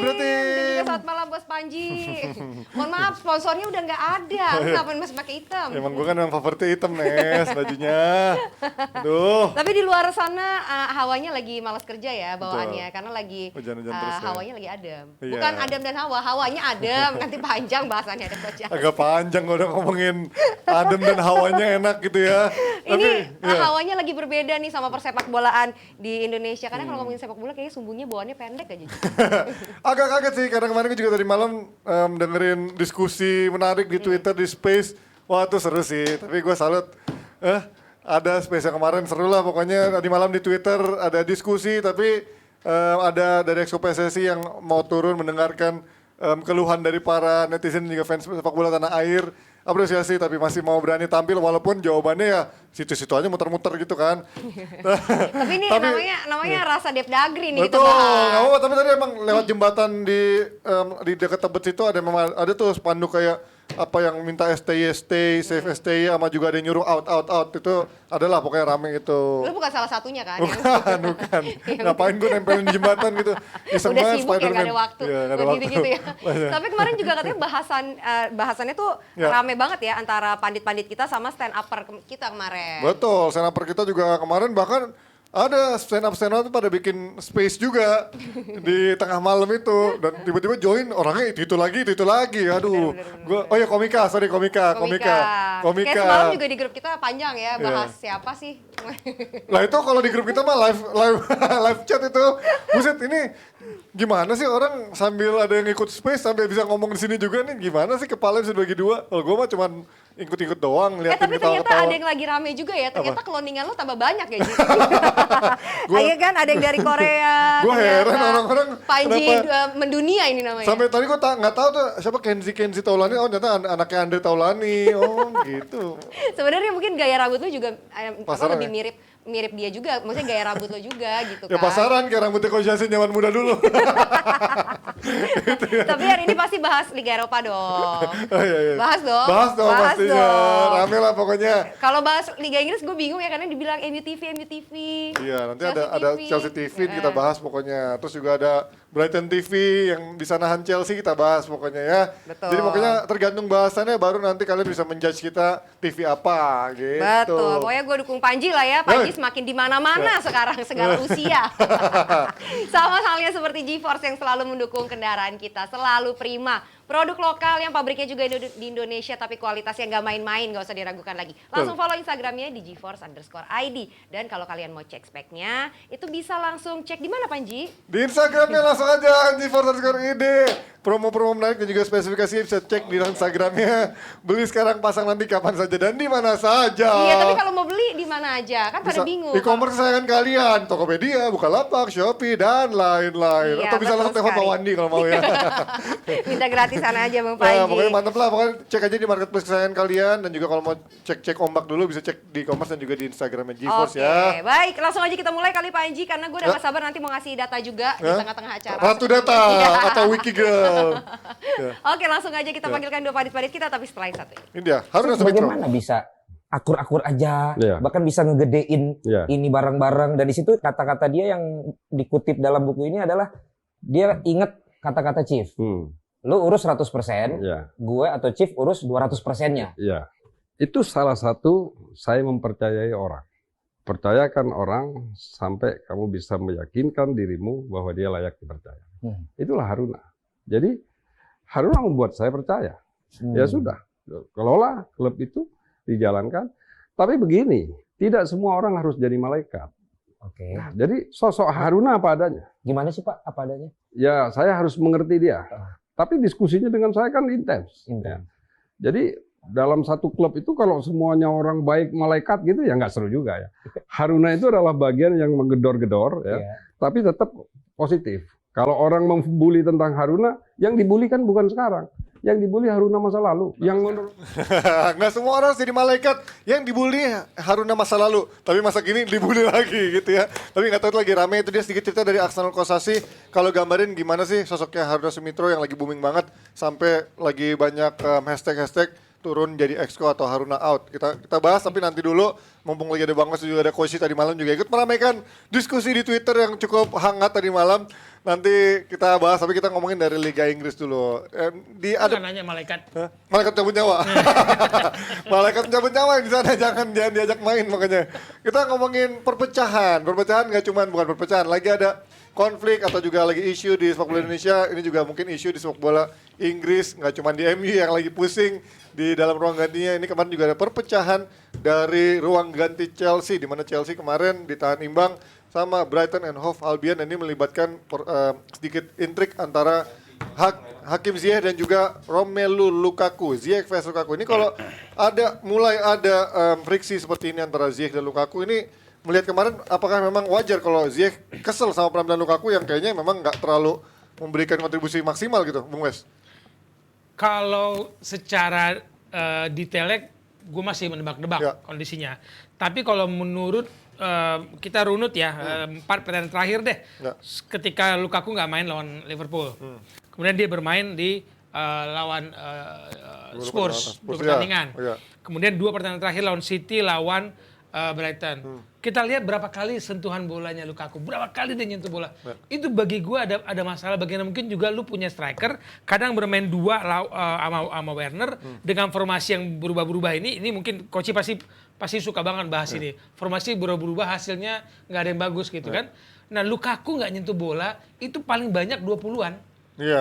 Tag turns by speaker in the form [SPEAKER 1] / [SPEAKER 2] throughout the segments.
[SPEAKER 1] berarti.
[SPEAKER 2] Selamat malam Bos Panji. Mohon maaf sponsornya udah nggak ada. Ngapain masih pakai hitam?
[SPEAKER 1] Emang gue kan memang favoritnya hitam Nes bajunya. Aduh.
[SPEAKER 2] Tapi di luar sana hawanya lagi malas kerja ya bawaannya.
[SPEAKER 1] Betul.
[SPEAKER 2] Karena lagi
[SPEAKER 1] Hujan-hujan terus ya.
[SPEAKER 2] hawanya lagi adem.
[SPEAKER 1] Iya.
[SPEAKER 2] Bukan Adam dan Hawa, hawanya adem. Nanti panjang bahasannya ada Coach.
[SPEAKER 1] Agak panjang kalau udah ngomongin adem dan hawanya enak gitu ya.
[SPEAKER 2] Ini
[SPEAKER 1] Tapi, ya.
[SPEAKER 2] hawanya lagi berbeda nih sama persepak bolaan di Indonesia. Karena kalau ngomongin sepak bola kayaknya sumbunya bawaannya pendek aja.
[SPEAKER 1] Agak kaget sih karena kemarin juga tadi malam dengerin diskusi menarik di Twitter di Space. Wah itu seru sih. Tapi gue salut. Ada Space yang kemarin seru lah pokoknya tadi malam di Twitter ada diskusi tapi ada dari Exco PSSI yang mau turun mendengarkan keluhan dari para netizen dan juga fans sepak bola tanah air. Apresiasi tapi masih mau berani tampil walaupun jawabannya ya situ-situ aja muter-muter gitu kan.
[SPEAKER 2] Tapi ini namanya rasa Depdagri nih kita
[SPEAKER 1] betul,
[SPEAKER 2] bahas.
[SPEAKER 1] nggak apa-apa, tapi tadi emang lewat jembatan di dekat Tebet situ ada tuh spanduk kayak apa yang minta stay, save stay sama juga ada yang nyuruh out itu adalah pokoknya rame itu.
[SPEAKER 2] Lu bukan salah satunya kan?
[SPEAKER 1] Bukan. Ngapain gue nempelin di jembatan gitu. Iseng
[SPEAKER 2] Udah
[SPEAKER 1] banget
[SPEAKER 2] sibuk ya,
[SPEAKER 1] Spider-Man.
[SPEAKER 2] gak ada waktu.
[SPEAKER 1] Iya, nggak ada
[SPEAKER 2] buat
[SPEAKER 1] waktu.
[SPEAKER 2] gitu ya. Tapi kemarin juga katanya bahasannya tuh
[SPEAKER 1] Ya.
[SPEAKER 2] rame banget ya antara pandit-pandit kita sama stand upper kita kemarin.
[SPEAKER 1] Betul, stand upper kita juga kemarin bahkan ada stand up tuh pada bikin space juga di tengah malam itu dan tiba-tiba join orangnya itu lagi. Aduh.
[SPEAKER 2] Bener.
[SPEAKER 1] Oh ya komika.
[SPEAKER 2] Kayak semalam juga di grup kita panjang ya bahas siapa sih.
[SPEAKER 1] Lah itu kalau di grup kita mah live chat itu. Buset ini gimana sih orang sambil ada yang ikut space sampai bisa ngomong di sini juga nih gimana sih kepalanya bisa dibagi dua. Kalau gue mah cuman ikut-ikut doang liatin
[SPEAKER 2] Tapi ternyata
[SPEAKER 1] ketawa-ketawa.
[SPEAKER 2] ada yang lagi rame juga ya. Ternyata cloningan lo tambah banyak ya gitu. Iya kan ada yang dari Korea.
[SPEAKER 1] Gue heran
[SPEAKER 2] ternyata.
[SPEAKER 1] orang-orang
[SPEAKER 2] Panji
[SPEAKER 1] kenapa-
[SPEAKER 2] mendunia ini namanya.
[SPEAKER 1] Sampai tadi gue nggak tahu tuh siapa Kenzi Taulani. Oh ternyata anaknya Andre Taulani. Oh gitu.
[SPEAKER 2] Sebenarnya mungkin gaya rambut lo juga
[SPEAKER 1] Pasaran
[SPEAKER 2] lebih
[SPEAKER 1] ya?
[SPEAKER 2] mirip dia juga. Maksudnya gaya rambut lo juga gitu
[SPEAKER 1] Ya
[SPEAKER 2] kan.
[SPEAKER 1] pasaran kayak rambutnya Coach Yasin zaman muda dulu.
[SPEAKER 2] Tapi hari ini pasti bahas Liga Eropa dong.
[SPEAKER 1] Oh, iya.
[SPEAKER 2] Bahas dong.
[SPEAKER 1] Bahas dong pastinya. Rame lah pokoknya.
[SPEAKER 2] Kalau bahas Liga Inggris gue bingung ya karena dibilang MU TV.
[SPEAKER 1] Iya nanti ada Chelsea TV kita bahas pokoknya. Terus juga ada Brighton TV yang di sanahan Chelsea kita bahas pokoknya ya.
[SPEAKER 2] Betul.
[SPEAKER 1] Jadi pokoknya tergantung bahasannya baru nanti kalian bisa menjudge kita TV apa gitu.
[SPEAKER 2] Betul. Pokoknya gue dukung Panji lah ya. Panji semakin di mana-mana sekarang segala usia. Sama halnya seperti GeForce yang selalu mendukung kendaraan kita. Selalu prima. Produk lokal yang pabriknya juga di Indonesia tapi kualitasnya nggak main-main, nggak usah diragukan lagi. Langsung follow Instagramnya di GeForce_ID. Dan kalau kalian mau cek speknya, itu bisa langsung cek di mana Panji?
[SPEAKER 1] Di Instagramnya langsung aja GeForce_ID. Promo-promo menarik dan juga spesifikasinya bisa cek di Instagramnya. Beli sekarang, pasang nanti kapan saja dan di mana saja.
[SPEAKER 2] Iya, tapi kalau mau beli di mana aja? Kan pada bingung.
[SPEAKER 1] E-commerce kesayangan kalian, Tokopedia, Bukalapak, Shopee, dan lain-lain.
[SPEAKER 2] Iya,
[SPEAKER 1] Atau bisa
[SPEAKER 2] betul
[SPEAKER 1] langsung telepon Pak
[SPEAKER 2] sekali.
[SPEAKER 1] Wandi kalau mau ya.
[SPEAKER 2] Minta gratisan aja Bang Panji.
[SPEAKER 1] Nah, pokoknya mantep lah. Pokoknya cek aja di marketplace kesayangan kalian. Dan juga kalau mau cek ombak dulu bisa cek di e-commerce dan juga di Instagramnya GeForce ya.
[SPEAKER 2] Baik, langsung aja kita mulai kali Panji karena gue udah gak sabar nanti mau ngasih data juga di tengah-tengah acara.
[SPEAKER 1] Ratu Data atau Wiki Girl.
[SPEAKER 2] Oke, langsung aja kita panggilkan dua padit-padit kita tapi setelah yang satu ini.
[SPEAKER 1] Ini dia, Haruna Sumitra.
[SPEAKER 3] Bagaimana bisa akur-akur aja,
[SPEAKER 4] Iya.
[SPEAKER 3] bahkan bisa ngegedein
[SPEAKER 4] Iya.
[SPEAKER 3] ini barang-barang. Dan di situ kata-kata dia yang dikutip dalam buku ini adalah dia inget kata-kata Chief. Lu urus 100%,
[SPEAKER 4] Ya,
[SPEAKER 3] gue atau Chief urus 200%-nya.
[SPEAKER 4] ya. Itu salah satu saya mempercayai orang. Percayakan orang sampai kamu bisa meyakinkan dirimu bahwa dia layak dipercaya. Itulah Haruna. Jadi Haruna membuat saya percaya. Ya sudah, kelola klub itu dijalankan. Tapi begini, tidak semua orang harus jadi malaikat.
[SPEAKER 3] Oke.
[SPEAKER 4] Nah, jadi sosok Haruna apa adanya.
[SPEAKER 3] Gimana sih Pak, apa adanya?
[SPEAKER 4] Ya, saya harus mengerti dia. Tapi diskusinya dengan saya kan intens. Ya. Jadi dalam satu klub itu kalau semuanya orang baik malaikat gitu ya nggak seru juga ya. Haruna itu adalah bagian yang menggedor-gedor ya, tapi tetap positif. Kalau orang membuli tentang Haruna, yang dibuli kan bukan sekarang. Yang dibuli Haruna masa lalu. Yang menurut
[SPEAKER 1] Nggak semua orang harus jadi malaikat. Yang dibully Haruna masa lalu. Tapi masa kini dibully lagi gitu ya. Tapi nggak tahu itu lagi rame. Itu dia sedikit cerita dari Aksanul Kossasi. Kalau gambarin gimana sih sosoknya Haruna Sumitra yang lagi booming banget. Sampai lagi banyak hashtag-hashtag turun jadi exco atau Haruna out. Kita bahas tapi nanti dulu mumpung lagi ada Bang Mas juga ada Koshi tadi malam juga ikut meramaikan diskusi di Twitter yang cukup hangat tadi malam. Nanti kita bahas, tapi kita ngomongin dari Liga Inggris dulu.
[SPEAKER 5] Bukan nanya malaikat.
[SPEAKER 1] Hah? Malaikat cabut nyawa. Malaikat cabut nyawa yang di sana jangan diajak main makanya. Kita ngomongin perpecahan. Perpecahan nggak cuman bukan perpecahan, lagi ada konflik atau juga lagi isu di sepak bola Indonesia. Ini juga mungkin isu di sepak bola Inggris, nggak cuman di MU yang lagi pusing di dalam ruang gantinya. Ini kemarin juga ada perpecahan dari ruang ganti Chelsea, di mana Chelsea kemarin ditahan imbang sama Brighton and Hove Albion. Ini melibatkan sedikit intrik antara Hakim Ziyech dan juga Romelu Lukaku. Ziyech vs Lukaku. Ini kalau mulai ada friksi seperti ini antara Ziyech dan Lukaku, ini melihat kemarin apakah memang wajar kalau Ziyech kesel sama penampilan Lukaku yang kayaknya memang nggak terlalu memberikan kontribusi maksimal gitu, Bung Wes?
[SPEAKER 5] Kalau secara detailnya gue masih menebak-nebak kondisinya. Tapi kalau menurut kita runut ya, 4 pertandingan terakhir deh.
[SPEAKER 1] Ya.
[SPEAKER 5] Ketika Lukaku nggak main lawan Liverpool. Kemudian dia bermain di lawan Spurs, 2 pertandingan.
[SPEAKER 1] Ya.
[SPEAKER 5] Kemudian 2 pertandingan terakhir lawan City, lawan Brighton. Kita lihat berapa kali sentuhan bolanya Lukaku, berapa kali dia nyentuh bola. Itu bagi gue ada masalah. Bagaimana mungkin juga lu punya striker, kadang bermain 2 sama Werner dengan formasi yang berubah-berubah ini mungkin Koci pasti suka banget bahas ini. Formasi berubah-berubah hasilnya nggak ada yang bagus gitu kan. Nah Lukaku nggak nyentuh bola itu paling banyak 20-an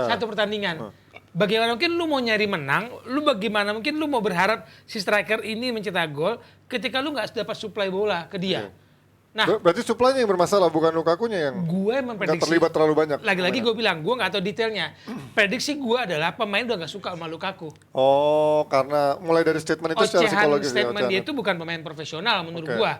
[SPEAKER 5] satu pertandingan. Bagaimana mungkin lu mau nyari menang, bagaimana mungkin lu mau berharap si striker ini mencetak gol ketika lu nggak dapat suplai bola ke dia. Nah,
[SPEAKER 1] berarti suplainya yang bermasalah, bukan Lukakunya yang
[SPEAKER 5] gue
[SPEAKER 1] nggak
[SPEAKER 5] memprediksi
[SPEAKER 1] terlibat terlalu banyak.
[SPEAKER 5] Lagi-lagi gue bilang, gue nggak tahu detailnya. Prediksi gue adalah pemain udah nggak suka sama Lukaku.
[SPEAKER 1] Oh, karena mulai dari statement itu secara
[SPEAKER 5] Ocehan
[SPEAKER 1] psikologis.
[SPEAKER 5] statement dia itu bukan pemain profesional menurut gue.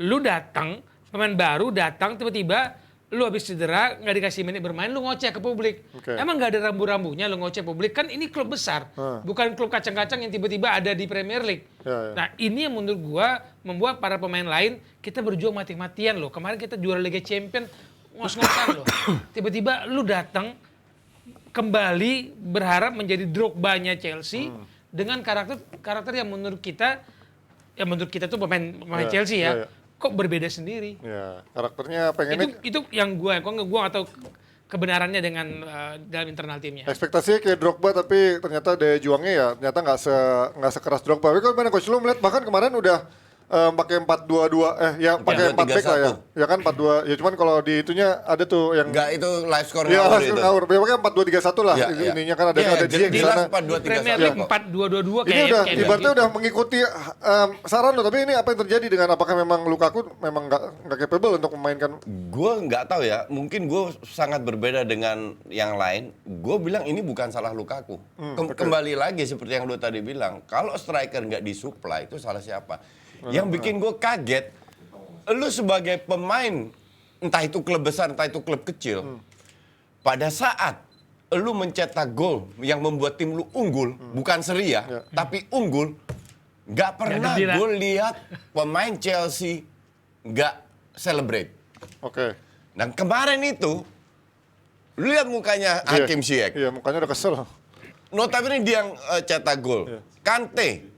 [SPEAKER 5] Lu datang, pemain baru datang tiba-tiba lu habis cedera, nggak dikasih menit bermain, lu ngoceh ke publik. Emang nggak ada rambu-rambunya lu ngoceh publik? Kan ini klub besar, bukan klub kacang-kacang yang tiba-tiba ada di Premier League. Nah ini yang menurut gua membuat para pemain lain, kita berjuang mati-matian loh. Kemarin kita juara Liga Champions, ngos-ngosan loh. Tiba-tiba lu datang, kembali berharap menjadi Drogba-nya Chelsea, dengan karakter yang menurut kita tuh pemain Chelsea ya. Kok berbeda sendiri?
[SPEAKER 1] Ya, karakternya pengennya
[SPEAKER 5] Itu yang gue nggak tahu kebenarannya dengan dalam internal timnya.
[SPEAKER 1] ekspektasinya kayak Drogba, tapi ternyata daya juangnya ya ternyata nggak sekeras Drogba. Tapi kalau mana coach lu melihat bahkan kemarin udah pakai 4-2-2 pakai 4 back lah ya. Ya kan 4-2. Ya cuman kalau di itunya ada tuh yang
[SPEAKER 6] enggak, itu live score
[SPEAKER 1] ya,
[SPEAKER 6] ngawur itu.
[SPEAKER 1] Ya pakai 4-2-3-1 lah.
[SPEAKER 6] Ya,
[SPEAKER 1] ininya kan ada Ziyech di
[SPEAKER 6] jelas
[SPEAKER 1] sana.
[SPEAKER 6] 4-2-3-1.
[SPEAKER 5] Premier League 4-2-2-2
[SPEAKER 1] Ini udah
[SPEAKER 5] kayak
[SPEAKER 1] ibaratnya
[SPEAKER 5] gitu.
[SPEAKER 1] udah mengikuti saran lo, tapi ini apa yang terjadi dengan apakah memang Lukaku memang nggak capable untuk memainkan?
[SPEAKER 6] Gue nggak tahu ya, mungkin gue sangat berbeda dengan yang lain. Gue bilang ini bukan salah Lukaku. Kembali lagi seperti yang lu tadi bilang, kalau striker nggak disuplai itu salah siapa? Yang bikin gue kaget, lu sebagai pemain, entah itu klub besar, entah itu klub kecil, pada saat lu mencetak gol yang membuat tim lu unggul, bukan seri ya, tapi unggul, nggak pernah gue lihat pemain Chelsea nggak celebrate.
[SPEAKER 1] Oke.
[SPEAKER 6] Dan kemarin itu, lu lihat mukanya Hakim Ziyech.
[SPEAKER 1] Iya, mukanya udah kesel.
[SPEAKER 6] Notabene dia yang cetak gol. Kante,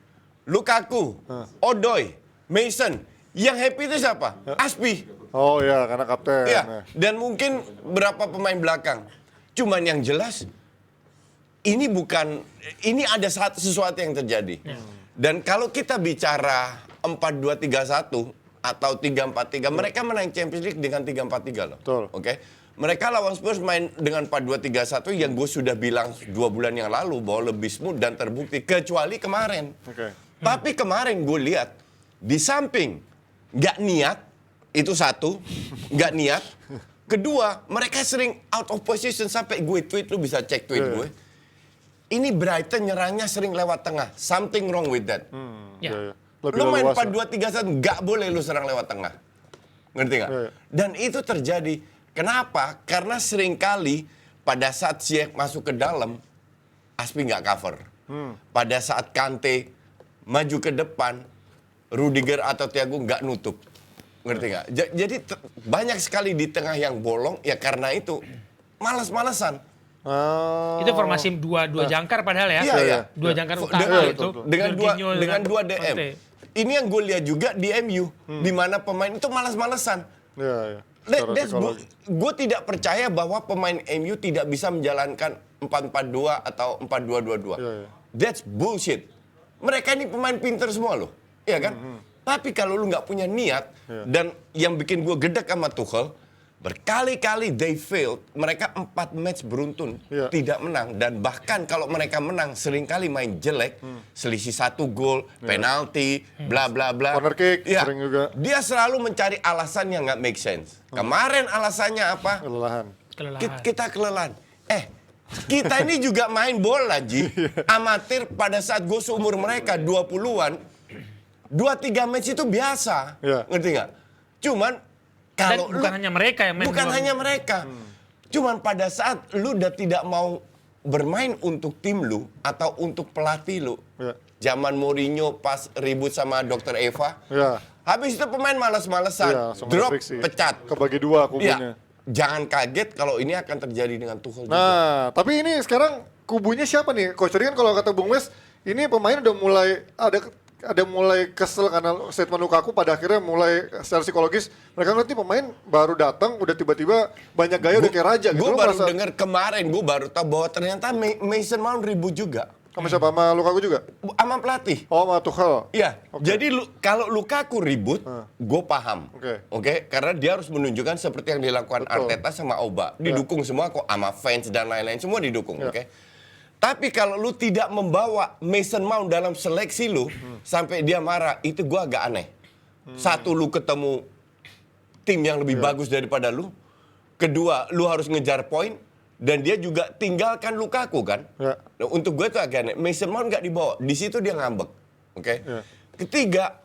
[SPEAKER 6] Lukaku, Odoi, Mason. Yang happy itu siapa? Aspi.
[SPEAKER 1] Oh iya, karena kapten.
[SPEAKER 6] Iya. Dan mungkin berapa pemain belakang. Cuman yang jelas, ini ada sesuatu yang terjadi. Dan kalau kita bicara 4-2-3-1 atau 3-4-3, mereka menang Champions League dengan 3-4-3 loh.
[SPEAKER 1] Betul.
[SPEAKER 6] Oke. Mereka lawan Spurs main dengan 4-2-3-1 yang gue sudah bilang 2 bulan yang lalu bahwa lebih smooth dan terbukti. Kecuali kemarin. Tapi kemarin gue lihat, di samping nggak niat, itu satu, nggak niat. Kedua, mereka sering out of position sampai gue tweet, lu bisa cek tweet gue. Ini Brighton nyerangnya sering lewat tengah. Something wrong with that. Lu main 4-2-3-1, nggak boleh lu serang lewat tengah. Ngerti nggak? Dan itu terjadi. Kenapa? Karena seringkali pada saat Ziyech masuk ke dalam, Aspi nggak cover. Pada saat Kante maju ke depan, Rudiger atau Thiago nggak nutup. Ngerti nggak? Jadi banyak sekali di tengah yang bolong, ya karena itu malas-malesan.
[SPEAKER 5] Itu formasi dua jangkar padahal ya.
[SPEAKER 6] Iya.
[SPEAKER 5] Dua jangkar utama itu.
[SPEAKER 6] Dengan dua DM. ini yang gue lihat juga di MU, di mana pemain itu malas-malesan.
[SPEAKER 1] Ya, ya. Secara psikologi.
[SPEAKER 6] Gue tidak percaya bahwa pemain MU tidak bisa menjalankan 4-4-2 atau 4-2-2-2.
[SPEAKER 1] Ya, ya.
[SPEAKER 6] That's bullshit. Mereka ini pemain pinter semua loh, iya kan? Tapi kalau lu nggak punya niat, dan yang bikin gue gedek sama Tuchel, berkali-kali they failed, mereka 4 match beruntun tidak menang, dan bahkan kalau mereka menang seringkali main jelek, selisih 1 gol, penalti, bla bla bla.
[SPEAKER 1] Corner kick,
[SPEAKER 6] Ya,
[SPEAKER 1] sering juga.
[SPEAKER 6] dia selalu mencari alasan yang nggak make sense. Kemarin alasannya apa?
[SPEAKER 1] Kelelahan.
[SPEAKER 6] Kita kelelahan. Kita ini juga main bola, Ji. Amatir pada saat gue seumur mereka 20-an, 2-3 match itu biasa. Ngerti nggak? Cuman kalau
[SPEAKER 5] bukan hanya mereka yang main.
[SPEAKER 6] Bukan hanya mereka. Cuman pada saat lu udah tidak mau bermain untuk tim lu atau untuk pelatih lu. Zaman Mourinho pas ribut sama Dr. Eva. Habis itu pemain malas-malesan. Drop, pecat.
[SPEAKER 1] Kebagi 2 kubunya.
[SPEAKER 6] Jangan kaget kalau ini akan terjadi dengan Tuchel juga.
[SPEAKER 1] Nah, tapi ini sekarang kubunya siapa nih? Coach Ri kan kalau kata Bung Wes, ini pemain udah mulai ada mulai kesel karena statement Lukaku, pada akhirnya mulai secara psikologis mereka ngerti pemain baru datang udah tiba-tiba banyak gaya udah kayak raja gitu.
[SPEAKER 6] Gue baru dengar kemarin, gue baru tahu bahwa ternyata Mason Mount ribut juga.
[SPEAKER 1] Sama siapa? Sama Lukaku juga?
[SPEAKER 6] Sama pelatih.
[SPEAKER 1] Oh, sama Tuchel.
[SPEAKER 6] Iya. Jadi kalau Lukaku ribut, gue paham. Oke? Karena dia harus menunjukkan seperti yang dilakukan Arteta sama Oba. Didukung semua kok sama fans dan lain-lain, semua didukung. Oke? Tapi kalau lu tidak membawa Mason Mount dalam seleksi lu sampai dia marah, itu gua agak aneh. Satu, lu ketemu tim yang lebih bagus daripada lu. Kedua, lu harus ngejar poin. Dan dia juga tinggalkan Lukaku kan. Nah, untuk gue itu agak aneh. Mason Mount nggak dibawa. Di situ dia ngambek. Oke? Ketiga,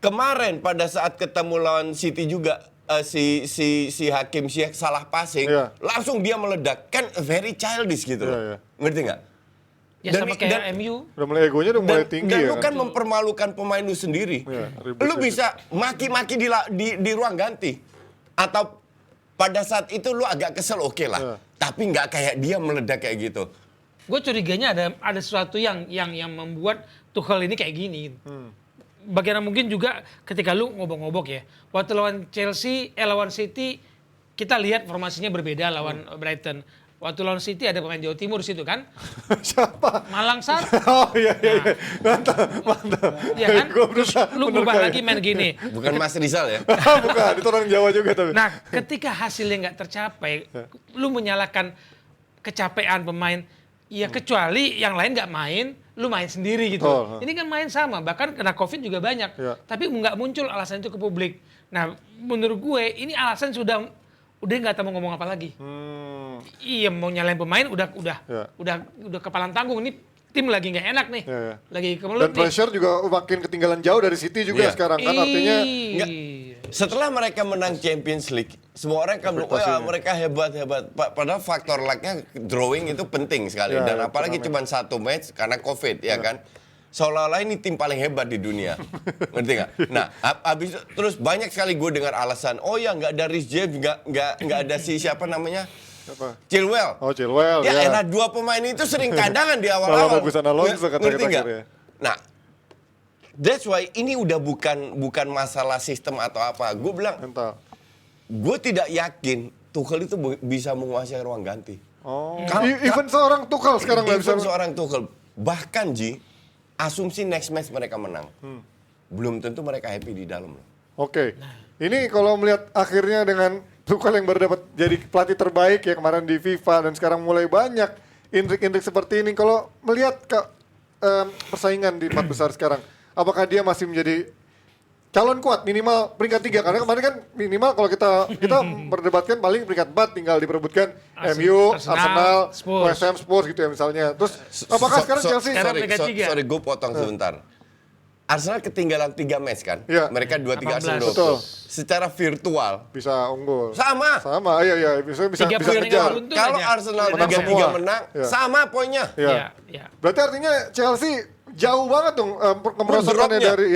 [SPEAKER 6] kemarin pada saat ketemu lawan City juga, si Hakim Ziyech salah passing, langsung dia meledak. Kan very childish gitu loh. Ngerti nggak?
[SPEAKER 5] Ya sama kayak MU.
[SPEAKER 1] Udah mulai egonya udah mulai tinggi
[SPEAKER 6] dan
[SPEAKER 1] ya.
[SPEAKER 6] lu kan mempermalukan pemain lu sendiri. Lu bisa maki-maki di ruang ganti. Atau pada saat itu lu agak kesel, oke lah. Tapi nggak kayak dia meledak kayak gitu.
[SPEAKER 5] Gue curiganya ada sesuatu yang membuat Tuchel ini kayak gini. Bagaimana mungkin juga ketika lu ngobok-ngobok ya. Waktu lawan City, kita lihat formasinya berbeda lawan Brighton. Waktu lawan City ada pemain Jawa Timur situ kan?
[SPEAKER 1] Siapa?
[SPEAKER 5] Malang Sar.
[SPEAKER 1] Oh iya. Mantap.
[SPEAKER 5] Iya kan? Terus lu berubah lagi main gini.
[SPEAKER 6] Bukan Mas Rizal ya?
[SPEAKER 1] Bukan, itu orang Jawa juga tapi.
[SPEAKER 5] Nah, ketika hasilnya nggak tercapai, lu menyalahkan kecapean pemain. Ya kecuali yang lain nggak main, lu main sendiri gitu. Ini kan main sama, bahkan kena COVID juga banyak. Tapi nggak muncul alasan itu ke publik. Nah, menurut gue ini alasan udah nggak tahu mau ngomong apa lagi. Iya, mau nyalain pemain udah kepalan tanggung. Ini tim lagi nggak enak nih. Lagi kemelut nih.
[SPEAKER 1] Dan pressure juga makin ketinggalan jauh dari City juga sekarang kan, artinya
[SPEAKER 6] setelah mereka menang Champions League, semua orang kan bilang, wah mereka hebat. Padahal faktor lucknya drawing itu penting sekali. Dan apalagi cuma 1 match karena COVID, ya kan. Seolah-olah ini tim paling hebat di dunia. Ngerti nggak? Nah, habis terus banyak sekali gue dengar alasan, oh ya nggak ada Reece James, nggak ada si siapa namanya? Chilwell.
[SPEAKER 1] Oh, Chilwell.
[SPEAKER 6] Ya, elah 2 pemain itu sering kadangan di awal-awal.
[SPEAKER 1] Malah bagusan Alonso
[SPEAKER 6] Ngerti nggak?
[SPEAKER 1] ya.
[SPEAKER 6] Nah, that's why ini udah bukan masalah sistem atau apa. Gue bilang, gue tidak yakin Tuchel itu bisa menguasai ruang ganti.
[SPEAKER 1] Oh. Even seorang Tuchel sekarang nggak bisa.
[SPEAKER 6] Even seorang Tuchel. Bahkan Ji, asumsi next match mereka menang. Belum tentu mereka happy di dalam.
[SPEAKER 1] Oke. Ini kalau melihat akhirnya dengan Tuchel yang baru dapat jadi pelatih terbaik ya kemarin di FIFA dan sekarang mulai banyak intrik-intrik seperti ini. Kalau melihat persaingan di 4 besar sekarang, apakah dia masih menjadi calon kuat minimal peringkat 3? Karena kemarin kan minimal kalau kita berdebatkan paling peringkat 4 tinggal diperebutkan MU, Arsenal, West Ham, Spurs gitu ya misalnya. Terus apakah sekarang Chelsea?
[SPEAKER 6] Sorry, gue potong sebentar. Arsenal ketinggalan 3 match kan? Mereka 2-3 Arsenal.
[SPEAKER 1] Betul.
[SPEAKER 6] Secara virtual
[SPEAKER 1] bisa unggul.
[SPEAKER 6] Sama,
[SPEAKER 1] iya. Bisa kejar.
[SPEAKER 6] Kalau Arsenal 3-3 menang, sama poinnya.
[SPEAKER 1] Iya. Berarti artinya Chelsea jauh banget dong kemerosotannya dari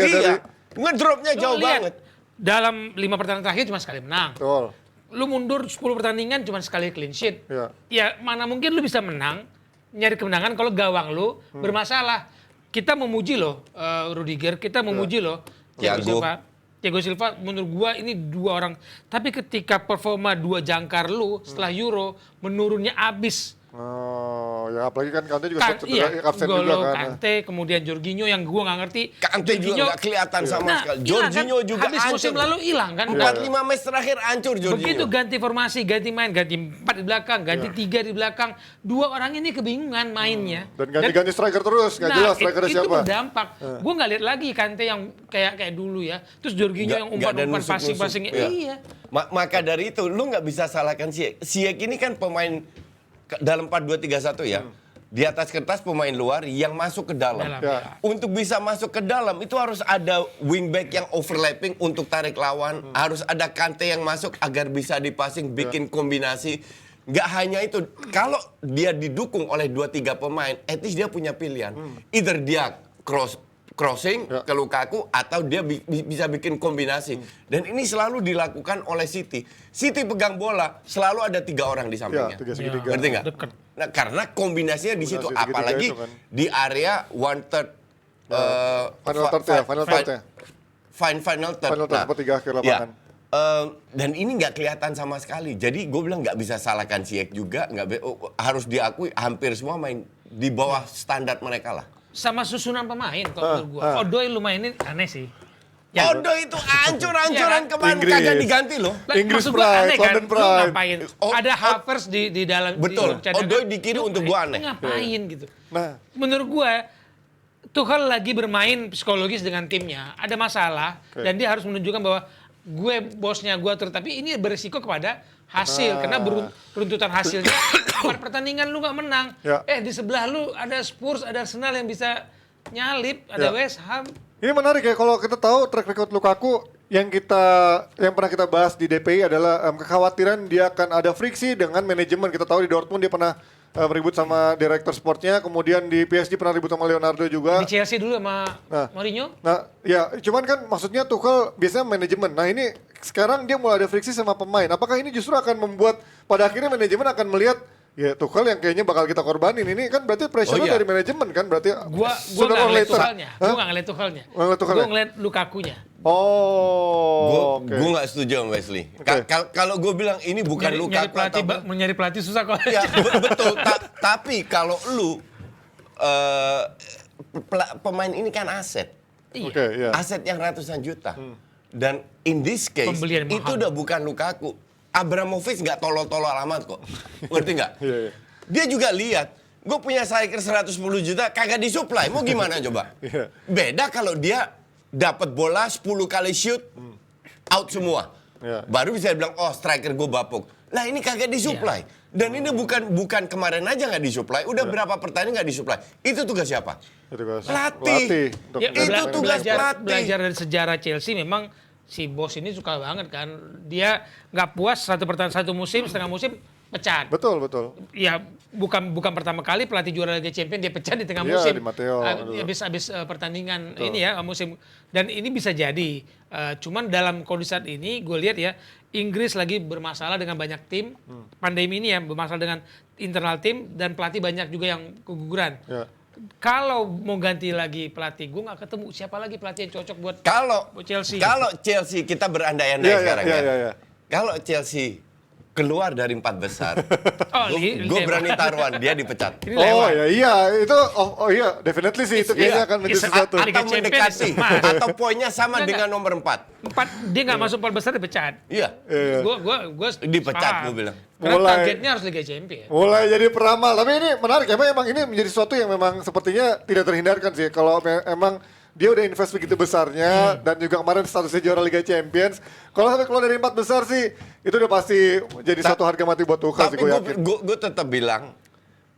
[SPEAKER 6] ngedropnya jauh banget.
[SPEAKER 5] Dalam 5 pertandingan terakhir cuma sekali menang.
[SPEAKER 1] Betul.
[SPEAKER 5] Lu mundur 10 pertandingan cuma sekali clean sheet. Ya mana mungkin lu bisa menang, nyari kemenangan kalau gawang lu bermasalah. kita memuji loh Rudiger, kita memuji loh Thiago Silva. Menurut gua ini dua orang. Tapi ketika performa dua jangkar lu setelah Euro menurunnya abis.
[SPEAKER 1] Oh, ya apalagi kan Kante juga absen
[SPEAKER 5] Golo,
[SPEAKER 1] juga kan.
[SPEAKER 5] Kante, kemudian Jorginho yang gua nggak ngerti.
[SPEAKER 6] Kante juga nggak kelihatan sama sekali. Jorginho juga
[SPEAKER 5] habis musim
[SPEAKER 6] hancur.
[SPEAKER 5] lalu hilang kan.
[SPEAKER 6] 4-5 match terakhir hancur Jorginho.
[SPEAKER 5] Begitu ganti formasi, ganti main, ganti 4 di belakang, ganti 3 di belakang. Dua orang ini kebingungan mainnya.
[SPEAKER 1] Dan ganti-ganti striker terus, nggak jelas strikernya
[SPEAKER 5] itu
[SPEAKER 1] siapa.
[SPEAKER 5] berdampak. Gue nggak lihat lagi Kante yang kayak dulu ya. Terus Jorginho yang umpan-umpan passing-passing. Iya.
[SPEAKER 6] Maka dari itu lu nggak bisa salahkan Ziyech. Ziyech ini kan pemain dalam 4-2-3-1 ya. Di atas kertas pemain luar yang masuk ke dalam.
[SPEAKER 1] Ya.
[SPEAKER 6] Untuk bisa masuk ke dalam itu harus ada wingback yang overlapping untuk tarik lawan. Harus ada Kante yang masuk agar bisa dipassing, bikin kombinasi. Nggak hanya itu, kalau dia didukung oleh 2-3 pemain, at least dia punya pilihan. Either dia crossing ke Lukaku atau dia bisa bikin kombinasi. Dan ini selalu dilakukan oleh City. City pegang bola, selalu ada 3 orang di sampingnya.
[SPEAKER 1] Ya, 3-3.
[SPEAKER 6] Ngerti nggak? Nah, karena kombinasinya di situ,
[SPEAKER 1] Kombinasi
[SPEAKER 6] apalagi
[SPEAKER 1] itu kan.
[SPEAKER 6] di area 1/3
[SPEAKER 1] Final third ya.
[SPEAKER 6] final third.
[SPEAKER 1] Final third sepertiga akhir
[SPEAKER 6] Ya.
[SPEAKER 1] lapangan.
[SPEAKER 6] Dan ini nggak kelihatan sama sekali. Jadi gue bilang nggak bisa salahkan Ziyech juga. Harus diakui hampir semua main di bawah standar mereka lah.
[SPEAKER 5] Sama susunan pemain kalau menurut gue. Odoi lu mainin aneh sih.
[SPEAKER 6] Odoi itu ancur-ancuran kemarin
[SPEAKER 1] Inggris.
[SPEAKER 6] kagak diganti loh.
[SPEAKER 1] Inggris
[SPEAKER 5] Maksud gua
[SPEAKER 1] Pride,
[SPEAKER 5] aneh kan,
[SPEAKER 1] London
[SPEAKER 5] lu
[SPEAKER 1] Pride.
[SPEAKER 5] ngapain? Ada Havertz di dalam.
[SPEAKER 6] Betul,
[SPEAKER 5] di cadangan.
[SPEAKER 6] Odoi di kiri untuk gua aneh.
[SPEAKER 5] Lu ngapain gitu.
[SPEAKER 1] Nah,
[SPEAKER 5] Menurut gua Tuchel lagi bermain psikologis dengan timnya. Ada masalah dan dia harus menunjukkan bahwa gue bosnya gue atur. Tapi ini berisiko kepada hasil karena beruntutan hasilnya pada pertandingan lu nggak menang.
[SPEAKER 1] Ya.
[SPEAKER 5] Di sebelah lu ada Spurs, ada Arsenal yang bisa nyalip, ada
[SPEAKER 1] Ya.
[SPEAKER 5] West Ham.
[SPEAKER 1] ini menarik ya kalau kita tahu track record Lukaku yang pernah kita bahas di DPI adalah kekhawatiran dia akan ada friksi dengan manajemen. Kita tahu di Dortmund dia pernah ribut sama direktur sportnya, kemudian di PSG pernah ribut sama Leonardo juga.
[SPEAKER 5] Di Chelsea dulu sama
[SPEAKER 1] Nah.
[SPEAKER 5] Mourinho.
[SPEAKER 1] Nah, ya cuman kan maksudnya Tuchel biasanya manajemen. Nah ini sekarang dia mulai ada friksi sama pemain. Apakah ini justru akan membuat pada akhirnya manajemen akan melihat ya Tuchel yang kayaknya bakal kita korbanin. Ini kan berarti pressure
[SPEAKER 6] Oh, iya.
[SPEAKER 1] dari manajemen kan berarti.
[SPEAKER 5] Gua
[SPEAKER 1] sooner
[SPEAKER 5] nggak
[SPEAKER 1] or
[SPEAKER 5] ngeliat
[SPEAKER 1] later.
[SPEAKER 5] Tuchelnya.
[SPEAKER 1] Hah?
[SPEAKER 5] Gua nggak ngeliat Tuchelnya.
[SPEAKER 1] Nggak ngeliat Tuchelnya?
[SPEAKER 5] Gua ngeliat Lukakunya.
[SPEAKER 1] Oh, oke.
[SPEAKER 6] Gue nggak setuju sama Wesley.
[SPEAKER 1] Oke.
[SPEAKER 6] Kalau gue bilang ini bukan Lukaku atau
[SPEAKER 5] Nyari pelatih susah kok.
[SPEAKER 6] ya betul. Tapi kalau lu pemain ini kan aset.
[SPEAKER 5] Iya.
[SPEAKER 1] Oke, ya.
[SPEAKER 6] Aset yang ratusan juta. Dan in this case
[SPEAKER 5] Pembelian
[SPEAKER 6] itu
[SPEAKER 5] mahal.
[SPEAKER 6] udah bukan Lukaku. Abramovich nggak tolol-tolol amat kok. Ngerti nggak?
[SPEAKER 1] Iya, iya.
[SPEAKER 6] Dia juga lihat, gue punya striker 110 juta kagak disuplai. Mau gimana coba?
[SPEAKER 1] Iya.
[SPEAKER 6] Beda kalau dia dapat bola 10 kali shoot out semua.
[SPEAKER 1] Iya.
[SPEAKER 6] Baru bisa bilang, oh striker gue bapuk. Lah ini kagak disuplai. Dan ini bukan kemarin aja nggak disuplai, udah berapa pertandingan nggak disuplai. Itu tugas siapa?
[SPEAKER 1] Itu guys.
[SPEAKER 6] Pelatih.
[SPEAKER 1] Untuk
[SPEAKER 5] Ya,
[SPEAKER 6] Itu
[SPEAKER 1] main-
[SPEAKER 6] tugas pelatih.
[SPEAKER 5] belajar dari sejarah Chelsea memang si bos ini suka banget kan. Dia nggak puas satu musim, setengah musim pecat.
[SPEAKER 1] Betul, betul.
[SPEAKER 5] Ya bukan pertama kali pelatih juara Liga Champions dia pecat di tengah
[SPEAKER 1] Iya,
[SPEAKER 5] musim.
[SPEAKER 1] di Matteo dulu.
[SPEAKER 5] Habis pertandingan ini ya musim, dan ini bisa jadi. Cuman dalam kondisi saat ini gue lihat ya Inggris lagi bermasalah dengan banyak tim. Pandemi ini ya bermasalah dengan internal tim dan pelatih banyak juga yang keguguran.
[SPEAKER 1] Ya.
[SPEAKER 5] Kalau mau ganti lagi pelatih, gue nggak ketemu siapa lagi pelatih yang cocok buat
[SPEAKER 6] Kalau
[SPEAKER 5] Chelsea.
[SPEAKER 6] Kalau Chelsea kita berandai-andai
[SPEAKER 1] Iya, iya,
[SPEAKER 6] sekarang
[SPEAKER 1] iya,
[SPEAKER 6] ya.
[SPEAKER 1] iya, iya.
[SPEAKER 6] Kalau Chelsea keluar dari 4 besar,
[SPEAKER 5] Oh,
[SPEAKER 6] gue berani taruhan dia dipecat.
[SPEAKER 5] Ini
[SPEAKER 1] Oh
[SPEAKER 5] lewat.
[SPEAKER 1] ya iya itu iya definitely sih itu kayaknya
[SPEAKER 6] Iya.
[SPEAKER 1] akan menjadi
[SPEAKER 5] It's-
[SPEAKER 1] sesuatu.
[SPEAKER 5] Liga
[SPEAKER 6] Atau
[SPEAKER 5] Champions
[SPEAKER 6] mendekati,
[SPEAKER 5] emas.
[SPEAKER 6] atau poinnya sama
[SPEAKER 5] Enggak,
[SPEAKER 6] dengan nomor 4.
[SPEAKER 5] Dia nggak masuk 4 besar dipecat.
[SPEAKER 6] Iya,
[SPEAKER 1] Iya.
[SPEAKER 5] Gue
[SPEAKER 6] dipecat
[SPEAKER 5] paham.
[SPEAKER 6] gue bilang.
[SPEAKER 5] Karena
[SPEAKER 1] Mulai-
[SPEAKER 5] targetnya harus Liga Champions.
[SPEAKER 1] Mulai jadi peramal, tapi ini menarik ya, emang ini menjadi sesuatu yang memang sepertinya tidak terhindarkan sih. Kalau emang dia udah invest begitu besarnya dan juga kemarin statusnya juara Liga Champions. Kalau sampai keluar dari 4 besar sih, itu udah pasti jadi satu harga mati buat Tuchel sih
[SPEAKER 6] Tapi
[SPEAKER 1] gue yakin.
[SPEAKER 6] gue tetap bilang,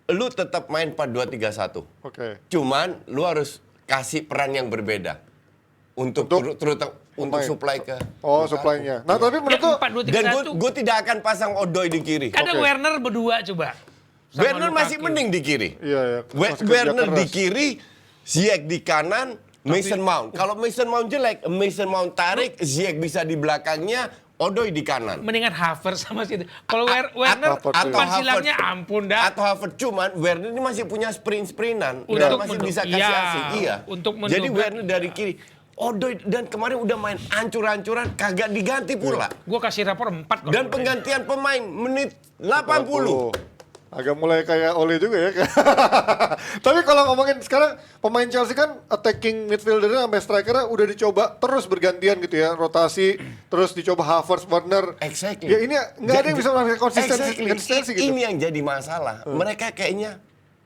[SPEAKER 6] lu tetap main 4-2-3-1.
[SPEAKER 1] Oke.
[SPEAKER 6] Cuman lu harus kasih peran yang berbeda untuk terutama untuk
[SPEAKER 1] pemain.
[SPEAKER 6] supply ke.
[SPEAKER 1] Oh,
[SPEAKER 6] Lukaku.
[SPEAKER 1] supply-nya. Nah, tapi menurut
[SPEAKER 5] Ya,
[SPEAKER 1] tuh
[SPEAKER 5] 4-2-3-1.
[SPEAKER 6] Dan gue tidak akan pasang Odoi di kiri.
[SPEAKER 5] Ada
[SPEAKER 1] Oke.
[SPEAKER 5] Werner berdua coba. Sama
[SPEAKER 6] Werner masih
[SPEAKER 5] Lukaku.
[SPEAKER 6] mending di kiri.
[SPEAKER 1] iya ya. masih kerja
[SPEAKER 6] Werner di
[SPEAKER 1] keras.
[SPEAKER 6] kiri, Ziyech di kanan, Mason Mount. Kalau Mason Mount jelek, Mason Mount tarik, Ziyech bisa di belakangnya Odoi di kanan.
[SPEAKER 5] Mendingan Havertz sama City. Kalau Werner
[SPEAKER 1] atau
[SPEAKER 5] umpan
[SPEAKER 6] Havertz.
[SPEAKER 5] silangnya ampun dah.
[SPEAKER 6] Atau Havertz, cuman Werner ini masih punya sprint-sprintan.
[SPEAKER 5] Untuk
[SPEAKER 6] Dan masih
[SPEAKER 5] menduk-
[SPEAKER 6] bisa kasih
[SPEAKER 5] iya,
[SPEAKER 6] asik. Iya.
[SPEAKER 5] untuk
[SPEAKER 6] Jadi
[SPEAKER 5] mendobrak.
[SPEAKER 6] Werner dari kiri. Odoi dan kemarin udah main ancur-ancuran, kagak diganti pula.
[SPEAKER 5] Gue kasih rapor 4 kalau
[SPEAKER 6] Dan
[SPEAKER 5] boleh.
[SPEAKER 6] penggantian pemain menit 80.
[SPEAKER 1] Agak mulai kayak Ole juga ya. Tapi kalau ngomongin sekarang pemain Chelsea kan attacking midfielder sampai strikernya udah dicoba terus bergantian gitu ya, rotasi terus dicoba Havertz, Werner.
[SPEAKER 6] Exactly.
[SPEAKER 1] Ya ini nggak ada yang bisa melakukan konsistensi gitu.
[SPEAKER 6] Ini yang jadi masalah. Mereka kayaknya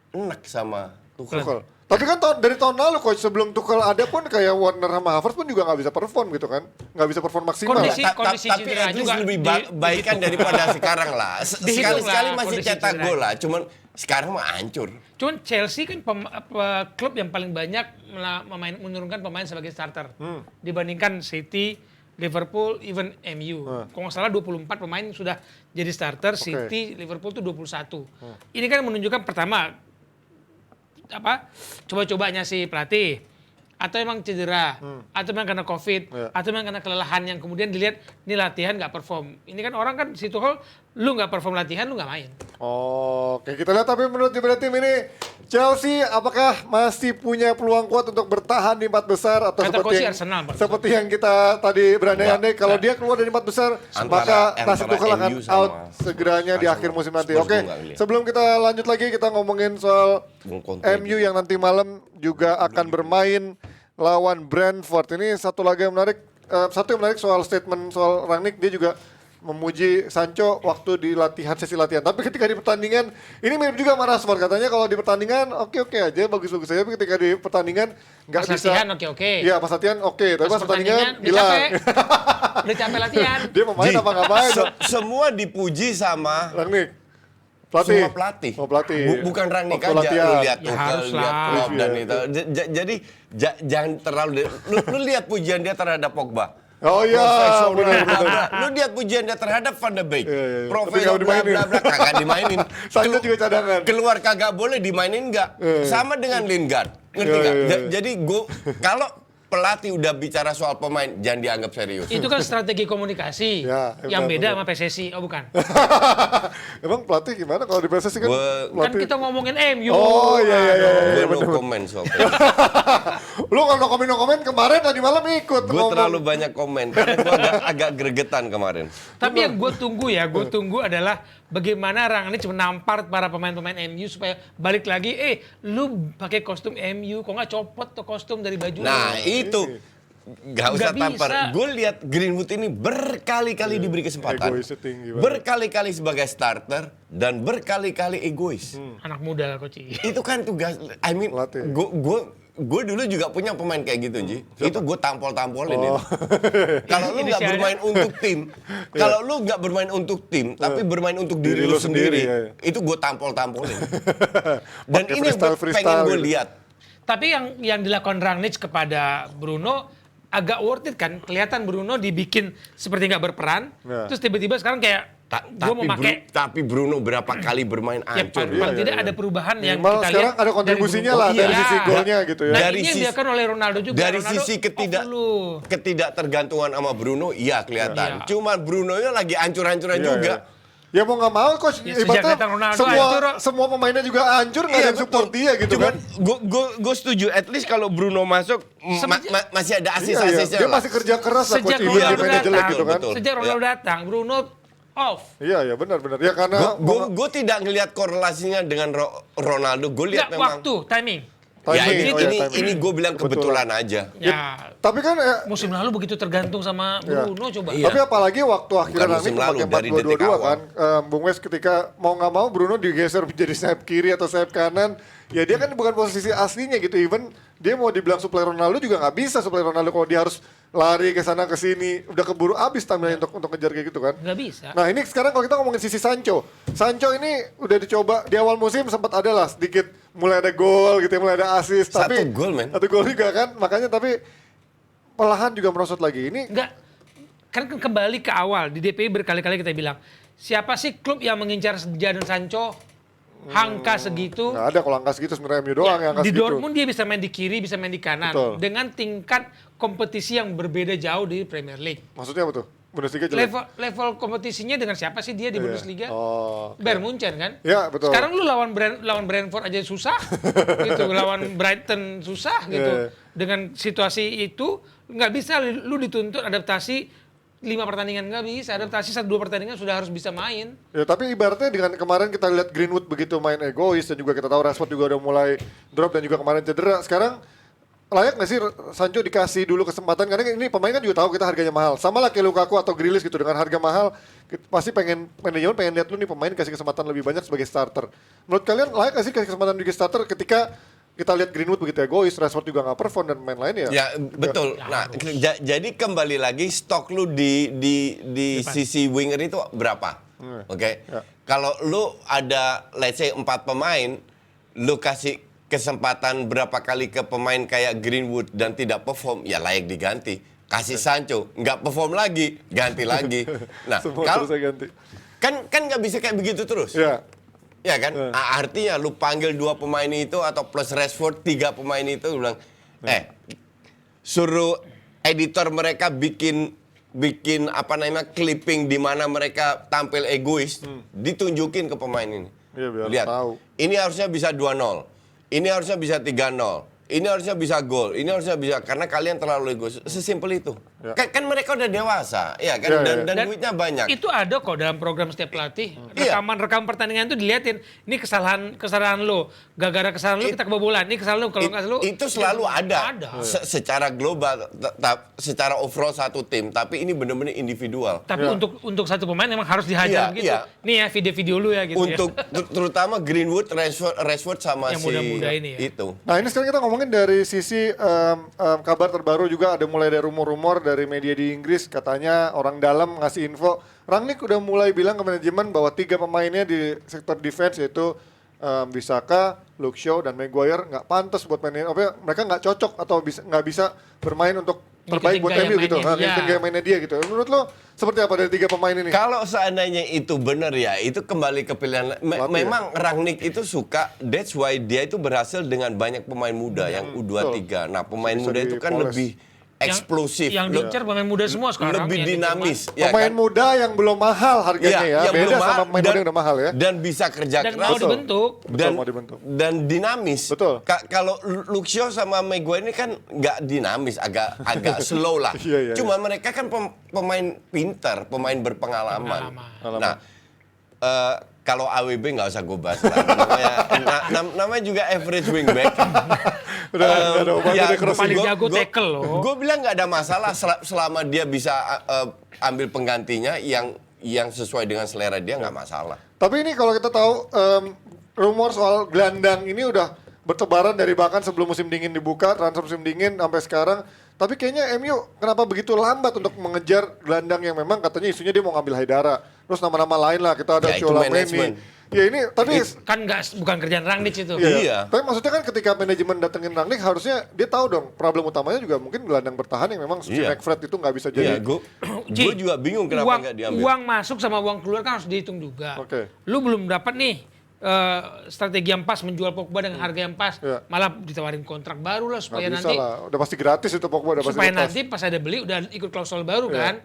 [SPEAKER 6] enak sama Tuchel.
[SPEAKER 1] Tuchel. Tapi kan dari tahun lalu coach sebelum Tuchel ada pun kayak Werner sama Havertz pun juga nggak bisa perform gitu kan, nggak bisa perform maksimal.
[SPEAKER 5] Kondisi
[SPEAKER 6] Tapi
[SPEAKER 5] cedera
[SPEAKER 6] at least
[SPEAKER 5] juga
[SPEAKER 6] lebih
[SPEAKER 5] di-
[SPEAKER 6] baik kan daripada sekarang lah.
[SPEAKER 5] Dihitung
[SPEAKER 6] Sekali-sekali
[SPEAKER 5] lah
[SPEAKER 6] masih
[SPEAKER 5] kondisi
[SPEAKER 6] cetak
[SPEAKER 5] cedera.
[SPEAKER 6] gol lah. Cuman sekarang mah hancur.
[SPEAKER 5] Cuman Chelsea kan klub yang paling banyak menurunkan pemain sebagai starter dibandingkan City, Liverpool, even MU. Kalau nggak salah 24 pemain sudah jadi starter, City, Liverpool tuh 21. Ini kan menunjukkan pertama coba-cobanya si pelatih, atau emang cedera, atau emang karena COVID, atau emang karena kelelahan yang kemudian dilihat ini latihan nggak perform. Ini kan orang kan si Tuchel, lu nggak perform latihan, lu nggak main.
[SPEAKER 1] Oke, kita lihat tapi menurut Jebret tim ini Chelsea apakah masih punya peluang kuat untuk bertahan di 4 besar atau
[SPEAKER 5] Kata
[SPEAKER 1] seperti
[SPEAKER 5] coach
[SPEAKER 1] yang,
[SPEAKER 5] Arsenal, Pak.
[SPEAKER 1] seperti yang kita tadi berandai-andai kalau dia keluar dari 4 besar maka nasib Tuchel akan
[SPEAKER 6] MU sama
[SPEAKER 1] out segeranya di akhir musim nanti.
[SPEAKER 6] Spurs
[SPEAKER 1] Oke,
[SPEAKER 6] gua nggak lihat.
[SPEAKER 1] sebelum kita lanjut lagi kita ngomongin soal
[SPEAKER 6] Conte
[SPEAKER 1] MU yang nanti malam juga akan bermain lawan Brentford. Ini satu lagi yang menarik, satu yang menarik soal statement soal Rangnick, dia juga memuji Sancho waktu di latihan, sesi latihan. Tapi ketika di pertandingan, ini mirip juga sama Rashford. Katanya kalau di pertandingan oke-oke aja, bagus-bagus aja. Tapi ketika di pertandingan nggak
[SPEAKER 5] Pas
[SPEAKER 1] bisa.
[SPEAKER 5] latihan oke-oke.
[SPEAKER 1] Iya, pas latihan oke. Tapi pas pertandingan
[SPEAKER 5] udah
[SPEAKER 1] hilang.
[SPEAKER 5] capek. Udah capek latihan.
[SPEAKER 1] Dia mau main apa nggak main?
[SPEAKER 6] Semua dipuji sama
[SPEAKER 1] Rangnick. Pelatih.
[SPEAKER 6] semua pelatih.
[SPEAKER 1] Oh, pelatih.
[SPEAKER 6] Bukan Rangnick
[SPEAKER 1] Waktu
[SPEAKER 6] aja.
[SPEAKER 1] latihan.
[SPEAKER 6] Lu lihat
[SPEAKER 5] Ya,
[SPEAKER 6] Tuchel,
[SPEAKER 5] harus
[SPEAKER 6] lihat
[SPEAKER 5] lah.
[SPEAKER 6] Klopp dan
[SPEAKER 1] Iya.
[SPEAKER 6] itu. Jadi jangan terlalu lu lihat pujian dia terhadap Pogba.
[SPEAKER 1] Oh iya,
[SPEAKER 6] Profesional,
[SPEAKER 1] benar,
[SPEAKER 6] bla,
[SPEAKER 1] benar.
[SPEAKER 6] bla. Lu lihat pujian dia terhadap Van de Beek.
[SPEAKER 1] Iya, iya, iya. Tapi
[SPEAKER 6] Profesional
[SPEAKER 1] nggak
[SPEAKER 6] bla
[SPEAKER 1] dimainin.
[SPEAKER 6] bla bla kagak dimainin.
[SPEAKER 1] Sancho juga cadangan.
[SPEAKER 6] Keluar kagak boleh dimainin enggak. Sama dengan Lingard. Ngerti
[SPEAKER 1] Iya,
[SPEAKER 6] nggak?
[SPEAKER 1] iya, iya.
[SPEAKER 6] Jadi gua kalau pelatih udah bicara soal pemain jangan dianggap serius.
[SPEAKER 5] Itu kan strategi komunikasi.
[SPEAKER 1] Ya,
[SPEAKER 5] yang
[SPEAKER 1] benar,
[SPEAKER 5] beda sama PSSI. Oh bukan.
[SPEAKER 1] Emang pelatih gimana kalau di PSSI kan?
[SPEAKER 6] Gua-
[SPEAKER 5] Kan kita ngomongin MU.
[SPEAKER 1] Oh iya iya iya. iya,
[SPEAKER 6] Gue no
[SPEAKER 1] bener.
[SPEAKER 6] comment soal
[SPEAKER 1] Lu kalau no komen kemarin tadi malam ikut
[SPEAKER 6] Gue
[SPEAKER 1] ngomong.
[SPEAKER 6] terlalu banyak komen karena gue agak gregetan kemarin.
[SPEAKER 5] Tapi yang gue tunggu adalah bagaimana Rangnick menampar para pemain-pemain MU supaya balik lagi, lu pakai kostum MU, kok nggak copot tuh kostum dari baju
[SPEAKER 6] Nah
[SPEAKER 5] lu?
[SPEAKER 6] itu nggak usah
[SPEAKER 5] Nggak
[SPEAKER 6] tampar.
[SPEAKER 5] bisa.
[SPEAKER 6] Gue lihat Greenwood ini berkali-kali diberi kesempatan,
[SPEAKER 1] Egoisnya tinggi banget.
[SPEAKER 6] berkali-kali sebagai starter dan berkali-kali egois.
[SPEAKER 5] Anak muda Koci.
[SPEAKER 6] Itu kan tugas. I mean,
[SPEAKER 1] Pelatih.
[SPEAKER 6] gue dulu juga punya pemain kayak gitu, Ji. Itu gue tampol-tampolin itu. Kalau lu nggak
[SPEAKER 5] Inisialnya?
[SPEAKER 6] bermain untuk tim, kalau lu nggak bermain untuk tim, tapi bermain untuk diri lu sendiri,
[SPEAKER 1] ya.
[SPEAKER 6] itu gue tampol-tampolin. Dan
[SPEAKER 1] Pakai
[SPEAKER 6] ini yang pengen
[SPEAKER 1] freestyle
[SPEAKER 6] gue
[SPEAKER 1] gitu.
[SPEAKER 6] lihat.
[SPEAKER 5] Tapi yang dilakukan Rangnick kepada Bruno agak worth it kan? Kelihatan Bruno dibikin seperti nggak berperan,
[SPEAKER 1] Ya.
[SPEAKER 5] terus tiba-tiba sekarang kayak gue mau pakai.
[SPEAKER 6] Tapi Bruno berapa kali bermain
[SPEAKER 5] Ya,
[SPEAKER 6] hancur.
[SPEAKER 5] paling
[SPEAKER 1] Iya,
[SPEAKER 5] tidak
[SPEAKER 1] iya.
[SPEAKER 5] ada perubahan yang
[SPEAKER 1] Minimal
[SPEAKER 5] kita
[SPEAKER 1] sekarang
[SPEAKER 5] lihat.
[SPEAKER 1] ada
[SPEAKER 5] dari
[SPEAKER 1] kontribusinya
[SPEAKER 5] Bruno.
[SPEAKER 1] lah dari
[SPEAKER 5] Iya.
[SPEAKER 1] sisi golnya gitu ya.
[SPEAKER 5] Nah
[SPEAKER 6] Dari
[SPEAKER 5] ini yang
[SPEAKER 6] sisi-
[SPEAKER 5] dilakukan oleh Ronaldo juga.
[SPEAKER 6] Dari
[SPEAKER 5] Ronaldo
[SPEAKER 6] sisi
[SPEAKER 5] off dulu.
[SPEAKER 6] ketidaktergantungan sama Bruno, iya kelihatan.
[SPEAKER 5] Iya.
[SPEAKER 6] Cuma Bruno-nya lagi hancur-hancuran
[SPEAKER 1] Iya,
[SPEAKER 6] juga.
[SPEAKER 1] iya. Ya mau nggak mau coach,
[SPEAKER 5] Ya, sejak
[SPEAKER 1] ibaratnya
[SPEAKER 5] datang Ronaldo hancur.
[SPEAKER 1] semua pemainnya juga hancur nggak ada yang support dia gitu
[SPEAKER 6] Cuman
[SPEAKER 1] kan.
[SPEAKER 6] gue setuju. At least kalau Bruno masuk masih ada
[SPEAKER 1] Iya, iya.
[SPEAKER 6] asis-asisnya
[SPEAKER 1] Dia
[SPEAKER 6] lah.
[SPEAKER 1] masih kerja keras lah coach,
[SPEAKER 5] Sejak
[SPEAKER 1] even
[SPEAKER 5] Ronaldo
[SPEAKER 1] dia mainnya jelek
[SPEAKER 5] datang,
[SPEAKER 1] gitu kan.
[SPEAKER 6] betul.
[SPEAKER 5] Sejak Ronaldo datang, Bruno off.
[SPEAKER 1] Iya iya benar-benar. Ya karena
[SPEAKER 6] Gue tidak ngelihat korelasinya dengan Ronaldo. Gue lihat
[SPEAKER 5] Nggak,
[SPEAKER 6] memang.
[SPEAKER 5] waktu, timing.
[SPEAKER 6] Ya
[SPEAKER 1] timing, oh ya, timing.
[SPEAKER 6] ini gue bilang kebetulan aja.
[SPEAKER 5] Ya,
[SPEAKER 1] tapi kan
[SPEAKER 5] musim lalu begitu tergantung sama Bruno coba.
[SPEAKER 6] Iya.
[SPEAKER 1] tapi apalagi waktu akhirnya
[SPEAKER 6] Bukan
[SPEAKER 1] nanti
[SPEAKER 6] musim lalu,
[SPEAKER 1] pakai
[SPEAKER 6] dari detik
[SPEAKER 1] 4-2-2-2
[SPEAKER 6] awal.
[SPEAKER 1] kan, Bung Wes ketika mau nggak mau Bruno digeser jadi sayap kiri atau sayap kanan, ya dia kan bukan posisi aslinya gitu. Even dia mau dibilang supply Ronaldo juga nggak bisa supply Ronaldo kalau dia harus lari ke sana ke sini, udah keburu abis tampilnya untuk ngejar kayak gitu kan.
[SPEAKER 5] Nggak bisa.
[SPEAKER 1] Nah ini sekarang kalau kita ngomongin sisi Sancho, Sancho ini udah dicoba di awal musim sempat ada lah sedikit mulai ada gol gitu, ya, mulai ada assist.
[SPEAKER 6] Satu
[SPEAKER 1] Tapi
[SPEAKER 6] gol, men.
[SPEAKER 1] satu gol juga kan, makanya tapi perlahan juga merosot lagi. Ini
[SPEAKER 5] Enggak, kan kembali ke awal di DPI berkali-kali kita bilang siapa sih klub yang mengincar Jadon Sancho angka segitu?
[SPEAKER 1] nggak ada kalau angka segitu sebenarnya MU doang yang angka
[SPEAKER 5] Di
[SPEAKER 1] segitu.
[SPEAKER 5] Dortmund dia bisa main di kiri, bisa main di kanan
[SPEAKER 1] Betul.
[SPEAKER 5] dengan tingkat kompetisi yang berbeda jauh di Premier League.
[SPEAKER 1] Maksudnya apa tuh? Bundesliga jelek.
[SPEAKER 5] Level kompetisinya dengan siapa sih dia di
[SPEAKER 1] Iya.
[SPEAKER 5] Bundesliga?
[SPEAKER 1] Oh, oke.
[SPEAKER 5] Bayern Munchen kan?
[SPEAKER 1] Ya, betul.
[SPEAKER 5] Sekarang lu lawan Brentford aja susah, gitu. Lawan Brighton susah, gitu.
[SPEAKER 1] Iya.
[SPEAKER 5] Dengan situasi itu nggak bisa lu dituntut adaptasi 5 pertandingan, nggak bisa. Adaptasi 1-2 pertandingan sudah harus bisa main.
[SPEAKER 1] Ya, tapi ibaratnya dengan kemarin kita lihat Greenwood begitu main egois dan juga kita tahu Rashford juga udah mulai drop dan juga kemarin cedera. Sekarang layak nggak sih Sancho dikasih dulu kesempatan? Karena ini pemain kan juga tahu kita harganya mahal. Sama lah kayak Lukaku atau Grealish gitu dengan harga mahal. Pasti manajemen pengen lihat lu nih pemain kasih kesempatan lebih banyak sebagai starter. Menurut kalian layak nggak sih kasih kesempatan sebagai starter ketika kita lihat Greenwood begitu egois, Rashford juga nggak perform dan main lain ya?
[SPEAKER 6] Ya betul. Nah, jadi kembali lagi stok lu di sisi winger itu berapa? Oke.
[SPEAKER 1] Ya.
[SPEAKER 6] Kalau lu ada let's say 4 pemain, lu kasih kesempatan berapa kali ke pemain kayak Greenwood dan tidak perform, ya layak diganti. Kasih Sancho, nggak perform lagi, ganti lagi. Nah,
[SPEAKER 1] Semua
[SPEAKER 6] kalau
[SPEAKER 1] terus ganti.
[SPEAKER 6] kan nggak bisa kayak begitu terus.
[SPEAKER 1] Ya.
[SPEAKER 6] Ya kan? Artinya lu panggil 2 pemain itu atau plus Rashford 3 pemain itu lu bilang, suruh editor mereka bikin apa namanya clipping di mana mereka tampil egois, ditunjukin ke pemain ini.
[SPEAKER 1] Iya, biar
[SPEAKER 6] Lihat,
[SPEAKER 1] tahu.
[SPEAKER 6] ini harusnya bisa 2-0, ini harusnya bisa 3-0, ini harusnya bisa gol, ini harusnya bisa karena kalian terlalu egois. Sesimpel itu.
[SPEAKER 1] Ya.
[SPEAKER 6] Kan mereka udah dewasa, ya kan?
[SPEAKER 1] Ya, ya.
[SPEAKER 6] Dan duitnya banyak.
[SPEAKER 5] Itu ada kok dalam program setiap pelatih.
[SPEAKER 6] Iya.
[SPEAKER 5] Rekam pertandingan itu diliatin. Ini kesalahan lo. Gara-gara kesalahan lo kita kebobolan. Ini kesalahan lo. Kalau nggak lo
[SPEAKER 6] Itu selalu ada.
[SPEAKER 5] Ada.
[SPEAKER 6] Secara global, secara overall satu tim. Tapi ini benar-benar individual.
[SPEAKER 5] Tapi
[SPEAKER 1] Ya.
[SPEAKER 5] untuk satu pemain memang harus dihajar
[SPEAKER 6] Iya,
[SPEAKER 5] gitu.
[SPEAKER 6] iya.
[SPEAKER 5] Nih ya video-video lu ya gitu
[SPEAKER 6] Untuk
[SPEAKER 5] ya.
[SPEAKER 6] terutama Greenwood, Rashford sama
[SPEAKER 5] Yang
[SPEAKER 6] si
[SPEAKER 5] muda-muda ini ya.
[SPEAKER 6] itu.
[SPEAKER 1] Nah ini sekarang kita ngomongin dari sisi kabar terbaru juga ada mulai dari rumor-rumor dari media di Inggris katanya orang dalam ngasih info Rangnick udah mulai bilang ke manajemen bahwa 3 pemainnya di sektor defense yaitu Bissaka, Luke Shaw dan Maguire nggak pantas buat mainin, mereka nggak cocok atau nggak bisa bermain untuk terbaik
[SPEAKER 5] Ngikutin
[SPEAKER 1] buat
[SPEAKER 5] gaya
[SPEAKER 1] MU gitu,
[SPEAKER 5] mainnya dia.
[SPEAKER 1] ngikutin gaya mainnya dia gitu. Menurut lo seperti apa dari 3 pemain ini?
[SPEAKER 6] Kalau seandainya itu benar ya, itu kembali ke pilihan.
[SPEAKER 1] Pelatih
[SPEAKER 6] Memang Rangnick itu suka, that's why dia itu berhasil dengan banyak pemain muda yang U23. Nah, pemain
[SPEAKER 1] Bisa
[SPEAKER 6] muda itu kan
[SPEAKER 1] dipoles.
[SPEAKER 6] lebih eksplosif,
[SPEAKER 5] Yang diincar pemain muda semua sekarang.
[SPEAKER 6] lebih
[SPEAKER 5] yang di
[SPEAKER 6] dinamis.
[SPEAKER 5] Jerman.
[SPEAKER 6] Ya
[SPEAKER 1] Pemain
[SPEAKER 6] kan?
[SPEAKER 1] muda yang belum mahal harganya ya,
[SPEAKER 6] yang
[SPEAKER 1] beda
[SPEAKER 6] belum
[SPEAKER 1] sama
[SPEAKER 6] mahal
[SPEAKER 1] pemain muda yang udah mahal ya.
[SPEAKER 6] Dan bisa kerja
[SPEAKER 5] Dan
[SPEAKER 6] keras.
[SPEAKER 5] mau dibentuk.
[SPEAKER 1] Betul, mau dibentuk.
[SPEAKER 6] Dan dinamis.
[SPEAKER 1] Betul.
[SPEAKER 6] Kalau Luke Shaw sama Maguire ini kan nggak dinamis, agak slow lah.
[SPEAKER 1] Iya, iya,
[SPEAKER 6] Cuma mereka kan pemain pintar, pemain berpengalaman. Nah, kalau AWB nggak usah gue bahas lah. Namanya juga average wingback.
[SPEAKER 1] Udah ada obatnya deh, crossing.
[SPEAKER 5] Paling jago tackle loh.
[SPEAKER 6] Gue bilang nggak ada masalah selama dia bisa ambil penggantinya yang sesuai dengan selera dia nggak masalah.
[SPEAKER 1] Tapi ini kalau kita tahu rumor soal gelandang ini udah bertebaran dari bahkan sebelum musim dingin dibuka, transfer musim dingin sampai sekarang. Tapi kayaknya MU kenapa begitu lambat untuk mengejar gelandang yang memang katanya isunya dia mau ngambil Haidara. Terus nama-nama lain lah, kita ada
[SPEAKER 6] Ya, itu
[SPEAKER 1] Tchouaméni.
[SPEAKER 6] manajemen.
[SPEAKER 1] Ya ini tapi
[SPEAKER 5] Kan bukan kerjaan Rangnick itu.
[SPEAKER 6] Iya.
[SPEAKER 1] Tapi maksudnya kan ketika manajemen datengin Rangnick harusnya dia tahu dong problem utamanya juga mungkin gelandang bertahan yang memang si
[SPEAKER 6] Iya.
[SPEAKER 1] McFred itu nggak bisa
[SPEAKER 6] Iya,
[SPEAKER 1] jadi.
[SPEAKER 6] gue juga bingung kenapa nggak diambil.
[SPEAKER 5] Uang masuk sama uang keluar kan harus dihitung juga.
[SPEAKER 1] Oke.
[SPEAKER 5] Lu belum dapat nih strategi yang pas menjual Pogba dengan harga yang pas,
[SPEAKER 1] Iya.
[SPEAKER 5] malah ditawarin kontrak baru lah
[SPEAKER 1] Nggak
[SPEAKER 5] supaya
[SPEAKER 1] bisa
[SPEAKER 5] nanti
[SPEAKER 1] lah, udah pasti gratis itu Pogba udah pasti
[SPEAKER 5] supaya
[SPEAKER 1] lepas.
[SPEAKER 5] nanti pas ada beli udah ikut klausul baru
[SPEAKER 1] Iya.
[SPEAKER 5] kan.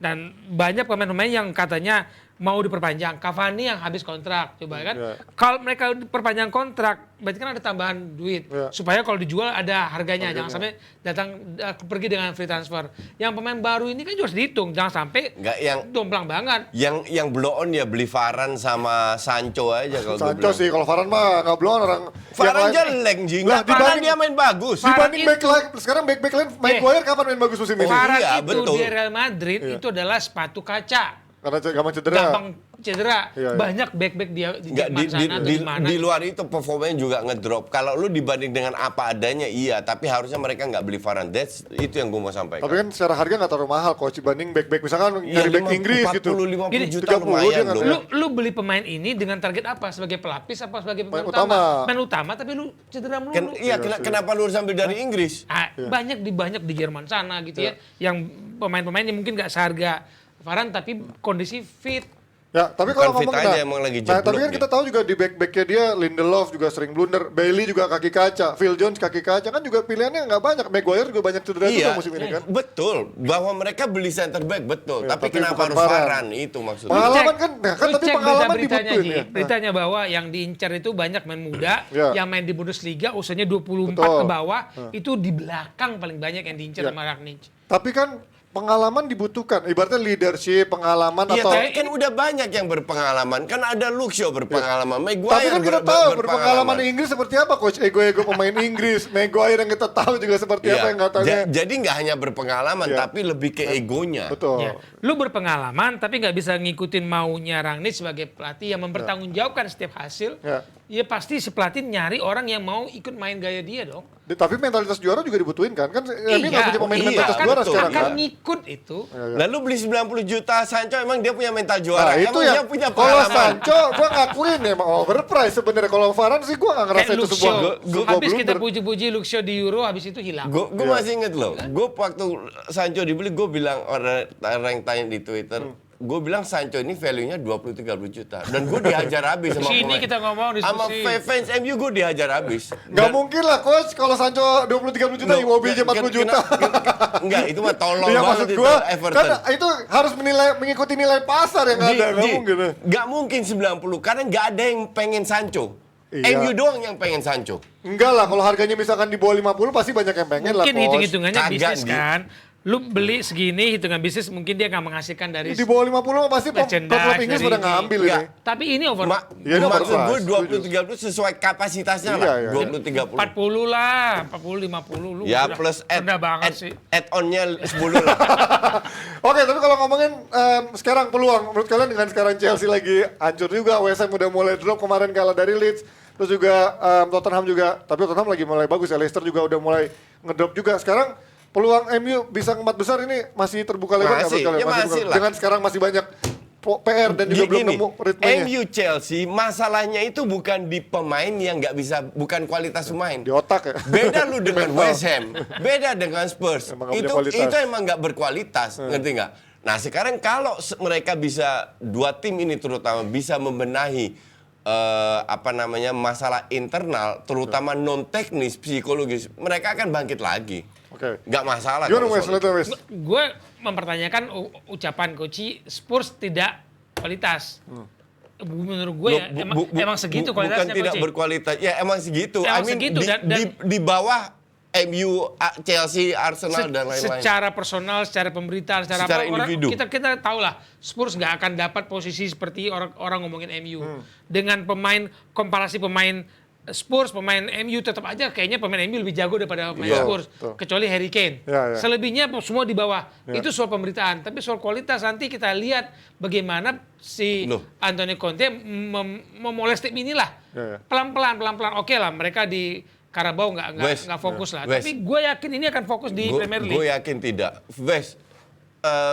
[SPEAKER 5] Dan banyak pemain-pemain yang katanya mau diperpanjang. Cavani yang habis kontrak, coba kan.
[SPEAKER 1] Iya.
[SPEAKER 5] Kalau mereka perpanjang kontrak, berarti kan ada tambahan duit.
[SPEAKER 1] Iya.
[SPEAKER 5] Supaya kalau dijual ada harganya. Jangan sampai pergi dengan free transfer. Yang pemain baru ini kan juga harus dihitung. Jangan sampai
[SPEAKER 6] Nggak, yang
[SPEAKER 5] domplang banget.
[SPEAKER 6] yang blow on ya beli Varane sama Sancho aja kalau gue
[SPEAKER 1] Sancho
[SPEAKER 6] bilang.
[SPEAKER 1] sih, kalau Varane mah nggak belum orang.
[SPEAKER 6] Varane
[SPEAKER 1] yang lain-
[SPEAKER 6] jelek jing.
[SPEAKER 1] Lah,
[SPEAKER 6] Varane
[SPEAKER 1] dibanding-
[SPEAKER 6] dia main bagus.
[SPEAKER 1] Dibanding
[SPEAKER 5] Varane
[SPEAKER 1] back line, sekarang back lain Maguire kapan main bagus musim ini?
[SPEAKER 5] Varane
[SPEAKER 6] iya,
[SPEAKER 5] itu
[SPEAKER 6] betul.
[SPEAKER 5] di Real Madrid itu adalah sepatu kaca.
[SPEAKER 1] Karena gampang cedera.
[SPEAKER 5] Gampang cedera.
[SPEAKER 1] Iya, iya.
[SPEAKER 5] Banyak back-back dia di
[SPEAKER 6] Nggak,
[SPEAKER 5] Jerman sana atau di mana.
[SPEAKER 6] di luar itu performanya juga ngedrop. Kalau lu dibanding dengan apa adanya iya, tapi harusnya mereka nggak beli Varane. Itu yang gue mau sampaikan.
[SPEAKER 1] Tapi kan secara harga nggak terlalu mahal coach dibanding back
[SPEAKER 6] Iya,
[SPEAKER 1] misalkan nyari back Inggris gitu.
[SPEAKER 6] 40-50
[SPEAKER 5] Gini,
[SPEAKER 6] juta
[SPEAKER 1] 30
[SPEAKER 6] lumayan
[SPEAKER 1] dia nggak
[SPEAKER 6] loh.
[SPEAKER 5] Lu beli pemain ini dengan target apa? Sebagai pelapis apa sebagai pemain
[SPEAKER 1] Pemain utama.
[SPEAKER 5] Pemain utama tapi lu cedera melulu.
[SPEAKER 6] Iya, kenapa lu harus ambil dari Inggris?
[SPEAKER 5] Banyak di Jerman sana gitu ya. Yang pemain-pemain yang mungkin nggak seharga Varane tapi kondisi fit.
[SPEAKER 1] Ya, tapi
[SPEAKER 6] Bukan
[SPEAKER 1] kalau
[SPEAKER 6] fit
[SPEAKER 1] ngomong
[SPEAKER 6] aja, emang lagi
[SPEAKER 1] nah, tapi
[SPEAKER 6] jeblok
[SPEAKER 1] kan
[SPEAKER 6] dia.
[SPEAKER 1] kita tahu juga di back-backnya dia Lindelof juga sering blunder, Bailey juga kaki kaca, Phil Jones kaki kaca, kan juga pilihannya nggak banyak. Maguire juga banyak cedera juga musim ini kan.
[SPEAKER 6] Betul. Bahwa mereka beli center back, betul.
[SPEAKER 1] Ya,
[SPEAKER 6] tapi
[SPEAKER 1] tapi
[SPEAKER 6] kenapa
[SPEAKER 1] bukan
[SPEAKER 6] harus
[SPEAKER 1] Varane.
[SPEAKER 6] Varane itu maksudnya?
[SPEAKER 1] Pengalaman kan, nah, kan
[SPEAKER 5] Lu
[SPEAKER 1] tapi
[SPEAKER 5] cek
[SPEAKER 1] pengalaman
[SPEAKER 5] beritanya,
[SPEAKER 1] dibutuhin
[SPEAKER 5] Ji.
[SPEAKER 1] ya.
[SPEAKER 5] Beritanya bahwa yang diincar itu banyak main muda,
[SPEAKER 1] Ya.
[SPEAKER 5] yang main di Bundesliga usianya 24
[SPEAKER 1] Betul.
[SPEAKER 5] ke bawah, itu di belakang paling banyak yang diincar
[SPEAKER 1] Ya.
[SPEAKER 5] sama Rangnick.
[SPEAKER 1] Tapi kan pengalaman dibutuhkan, ibaratnya leadership, pengalaman
[SPEAKER 6] Iya,
[SPEAKER 1] atau...
[SPEAKER 6] tapi kan udah banyak yang berpengalaman. Kan ada Luke Shaw berpengalaman, Maguire
[SPEAKER 1] Tapi kan kita tahu berpengalaman
[SPEAKER 6] berpengalaman.
[SPEAKER 1] di Inggris seperti apa, coach. Ego-ego pemain Inggris, Maguire yang kita tahu juga seperti
[SPEAKER 6] Iya.
[SPEAKER 1] apa yang katanya.
[SPEAKER 6] Jadi nggak hanya berpengalaman,
[SPEAKER 1] Iya.
[SPEAKER 6] tapi lebih ke egonya.
[SPEAKER 1] Betul.
[SPEAKER 5] Ya. Lu berpengalaman tapi nggak bisa ngikutin maunya Rangnick sebagai pelatih yang mempertanggungjawabkan setiap hasil.
[SPEAKER 1] Ya.
[SPEAKER 5] Ya pasti si pelatih nyari orang yang mau ikut main gaya dia dong.
[SPEAKER 1] Tapi mentalitas juara juga dibutuhin kan? Kan ini
[SPEAKER 5] Iya.
[SPEAKER 1] nggak punya pemain
[SPEAKER 6] Iya,
[SPEAKER 1] mentalitas
[SPEAKER 6] kan
[SPEAKER 1] juara
[SPEAKER 6] betul.
[SPEAKER 1] sekarang
[SPEAKER 5] Akan
[SPEAKER 1] kan?
[SPEAKER 5] ngikut itu.
[SPEAKER 6] Lalu beli 90 juta Sancho, emang dia punya mental juara.
[SPEAKER 1] Nah, itu
[SPEAKER 6] emang
[SPEAKER 1] ya.
[SPEAKER 6] dia punya
[SPEAKER 1] Kalau
[SPEAKER 6] pengalaman.
[SPEAKER 1] Sancho, gua ngakuin ya emang overprice sebenarnya. Kalau Varane sih gua nggak ngerasa
[SPEAKER 5] Kayak
[SPEAKER 1] itu
[SPEAKER 5] Luke
[SPEAKER 1] sebuah
[SPEAKER 5] Shaw.
[SPEAKER 1] sebuah
[SPEAKER 5] Habis kita
[SPEAKER 1] blunder.
[SPEAKER 5] puji-puji Luke Shaw di Euro, habis itu hilang.
[SPEAKER 6] Gue
[SPEAKER 1] Iya.
[SPEAKER 6] masih inget loh, gue waktu Sancho dibeli, gue bilang orang yang tanya di Twitter, gue bilang Sancho ini value-nya 20-30 juta. Dan gue dihajar habis sama
[SPEAKER 5] Sini
[SPEAKER 6] pemain.
[SPEAKER 5] kita ngomong
[SPEAKER 6] Sama
[SPEAKER 5] diskusi.
[SPEAKER 6] fans MU gue dihajar habis.
[SPEAKER 1] Nggak mungkin lah coach, kalau Sancho 20-30 juta, Iwobi aja 40 juta.
[SPEAKER 6] Enggak, itu mah tolong
[SPEAKER 1] Iya
[SPEAKER 6] banget
[SPEAKER 1] maksud
[SPEAKER 6] itu
[SPEAKER 1] gua,
[SPEAKER 6] Everton.
[SPEAKER 1] kan itu harus mengikuti nilai pasar yang ada, nggak mungkin.
[SPEAKER 6] Nggak mungkin 90, karena nggak ada yang pengen Sancho.
[SPEAKER 1] Iya.
[SPEAKER 6] MU doang yang pengen Sancho.
[SPEAKER 1] Enggak lah, kalau harganya misalkan di bawah 50 pasti banyak yang pengen lah
[SPEAKER 5] Mungkin
[SPEAKER 1] coach.
[SPEAKER 5] hitung-hitungannya
[SPEAKER 6] Kagak,
[SPEAKER 5] bisnis
[SPEAKER 6] Di.
[SPEAKER 5] kan. Lu beli segini hitungan bisnis mungkin dia nggak menghasilkan dari
[SPEAKER 1] Di bawah 50 mah pasti
[SPEAKER 5] Merchandise
[SPEAKER 1] klub Inggris
[SPEAKER 5] dari
[SPEAKER 1] pada
[SPEAKER 5] ini.
[SPEAKER 1] ngambil
[SPEAKER 6] Enggak.
[SPEAKER 1] ini.
[SPEAKER 5] tapi ini over
[SPEAKER 1] Iya, ini
[SPEAKER 6] Maksud gue
[SPEAKER 1] overprice,
[SPEAKER 6] 20-30 sesuai kapasitasnya
[SPEAKER 1] Iya,
[SPEAKER 6] lah.
[SPEAKER 1] iya.
[SPEAKER 6] 20-30.
[SPEAKER 5] 40 lah, 40 50 lu.
[SPEAKER 6] Ya
[SPEAKER 5] udah
[SPEAKER 6] plus
[SPEAKER 5] rendah banget sih.
[SPEAKER 6] add-onnya 10 lah.
[SPEAKER 1] Oke, tapi kalau ngomongin sekarang peluang, menurut kalian dengan sekarang Chelsea lagi hancur juga, West Ham udah mulai drop kemarin kalah dari Leeds, terus juga Tottenham juga, tapi Tottenham lagi mulai bagus ya, Leicester juga udah mulai ngedrop juga. Sekarang peluang MU bisa empat besar ini masih terbuka lebar nggak
[SPEAKER 6] Masih,
[SPEAKER 1] menurut kalian?
[SPEAKER 6] ya masih
[SPEAKER 1] terbuka.
[SPEAKER 6] lah.
[SPEAKER 1] Dengan sekarang masih banyak PR dan juga belum nemu ritmenya.
[SPEAKER 6] MU Chelsea masalahnya itu bukan di pemain yang nggak bisa, bukan kualitas pemain.
[SPEAKER 1] Di otak ya.
[SPEAKER 6] Beda lu dengan
[SPEAKER 1] Mental.
[SPEAKER 6] West Ham, beda dengan Spurs.
[SPEAKER 1] Emang nggak punya kualitas.
[SPEAKER 6] Itu emang nggak berkualitas, ngerti nggak? Nah sekarang kalau mereka bisa, dua tim ini terutama bisa membenahi masalah internal, terutama non teknis, psikologis, mereka akan bangkit lagi.
[SPEAKER 1] Oke.
[SPEAKER 6] Nggak masalah.
[SPEAKER 1] Gimana
[SPEAKER 6] kalau
[SPEAKER 1] Wes?
[SPEAKER 6] soal itu.
[SPEAKER 1] Lihat Wes.
[SPEAKER 5] Gue mempertanyakan ucapan Koci Spurs tidak kualitas. Menurut gue ya emang segitu kualitasnya
[SPEAKER 6] Bukan tidak
[SPEAKER 5] Koci.
[SPEAKER 6] berkualitas, ya emang segitu.
[SPEAKER 5] Emang segitu,
[SPEAKER 6] di bawah MU, Chelsea, Arsenal dan lain-lain.
[SPEAKER 5] Secara personal, secara pemberitaan, secara
[SPEAKER 6] Secara
[SPEAKER 5] apa,
[SPEAKER 6] individu.
[SPEAKER 5] kita tahu lah Spurs nggak akan dapat posisi seperti orang ngomongin MU. Dengan komparasi pemain Spurs, pemain MU tetap aja kayaknya pemain MU lebih jago daripada pemain
[SPEAKER 6] Iya,
[SPEAKER 5] Spurs.
[SPEAKER 1] betul.
[SPEAKER 5] Kecuali Harry Kane.
[SPEAKER 1] Ya, ya.
[SPEAKER 5] Selebihnya semua di bawah.
[SPEAKER 1] Ya.
[SPEAKER 5] Itu soal pemberitaan. Tapi soal kualitas nanti kita lihat bagaimana si
[SPEAKER 6] Loh.
[SPEAKER 5] Antonio Conte memoles tim inilah.
[SPEAKER 1] Ya, ya.
[SPEAKER 5] Pelan-pelan. Oke lah mereka di Carabao
[SPEAKER 6] Wes,
[SPEAKER 5] nggak fokus lah.
[SPEAKER 6] Wes.
[SPEAKER 5] Tapi gue yakin ini akan fokus di Premier League.
[SPEAKER 6] Gue yakin tidak. Wes,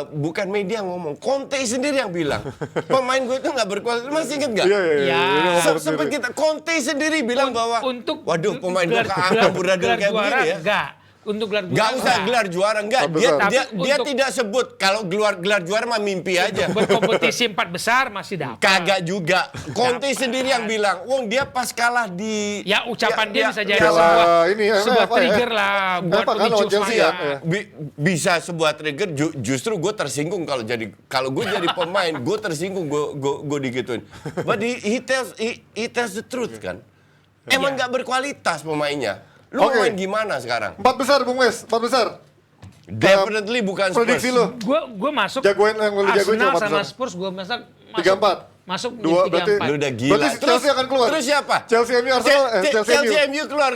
[SPEAKER 6] bukan media yang ngomong, Conte sendiri yang bilang pemain gue itu nggak berkualitas. Masih inget nggak?
[SPEAKER 1] Iya, iya, iya.
[SPEAKER 5] Ya.
[SPEAKER 1] Ini ngomong
[SPEAKER 6] Sempat
[SPEAKER 1] sendiri.
[SPEAKER 6] kita Conte sendiri bilang bahwa
[SPEAKER 5] Untuk
[SPEAKER 6] waduh pemain gue
[SPEAKER 5] gelar
[SPEAKER 6] keangkat kayak
[SPEAKER 5] juara
[SPEAKER 6] begini ya.
[SPEAKER 5] enggak. Untuk gelar juara
[SPEAKER 6] Gak usah
[SPEAKER 5] enggak.
[SPEAKER 6] gelar juara, enggak.
[SPEAKER 1] Tapi
[SPEAKER 6] Dia
[SPEAKER 5] untuk-
[SPEAKER 6] tidak sebut kalau gelar juara mah mimpi aja.
[SPEAKER 5] Berkompetisi 4 besar masih dapat.
[SPEAKER 6] Kagak juga. Conte sendiri yang bilang, wong dia pas kalah di...
[SPEAKER 5] Ya ucapan dia bisa jadi
[SPEAKER 1] Piala
[SPEAKER 5] sebuah
[SPEAKER 1] ini,
[SPEAKER 5] sebuah
[SPEAKER 1] apa ya?
[SPEAKER 5] trigger lah buat
[SPEAKER 1] Apa kan
[SPEAKER 5] pemicu
[SPEAKER 1] lawan Chelsea
[SPEAKER 5] semangat.
[SPEAKER 1] ya?
[SPEAKER 6] Bisa sebuah trigger. Justru gue tersinggung kalau gue jadi pemain, gue tersinggung gue digituin. But he tells the truth kan. Emang nggak berkualitas pemainnya. Lu
[SPEAKER 1] Oke.
[SPEAKER 6] main gimana sekarang?
[SPEAKER 1] Empat besar Bung Wes, empat besar.
[SPEAKER 6] Definitely bukan Spurs.
[SPEAKER 1] Prediksi lu.
[SPEAKER 5] Gue masuk
[SPEAKER 1] Jagoin yang lu jagoin
[SPEAKER 5] Arsenal
[SPEAKER 1] cuma
[SPEAKER 5] sama
[SPEAKER 1] besar.
[SPEAKER 5] Spurs gue masuk
[SPEAKER 1] 3-4.
[SPEAKER 5] masuk
[SPEAKER 1] Dua,
[SPEAKER 5] di
[SPEAKER 1] berarti-
[SPEAKER 5] 3-4.
[SPEAKER 6] Lu udah gila.
[SPEAKER 1] Berarti Chelsea akan keluar.
[SPEAKER 6] Terus siapa?
[SPEAKER 1] Chelsea MU Arsenal, Chelsea MU.
[SPEAKER 6] keluar.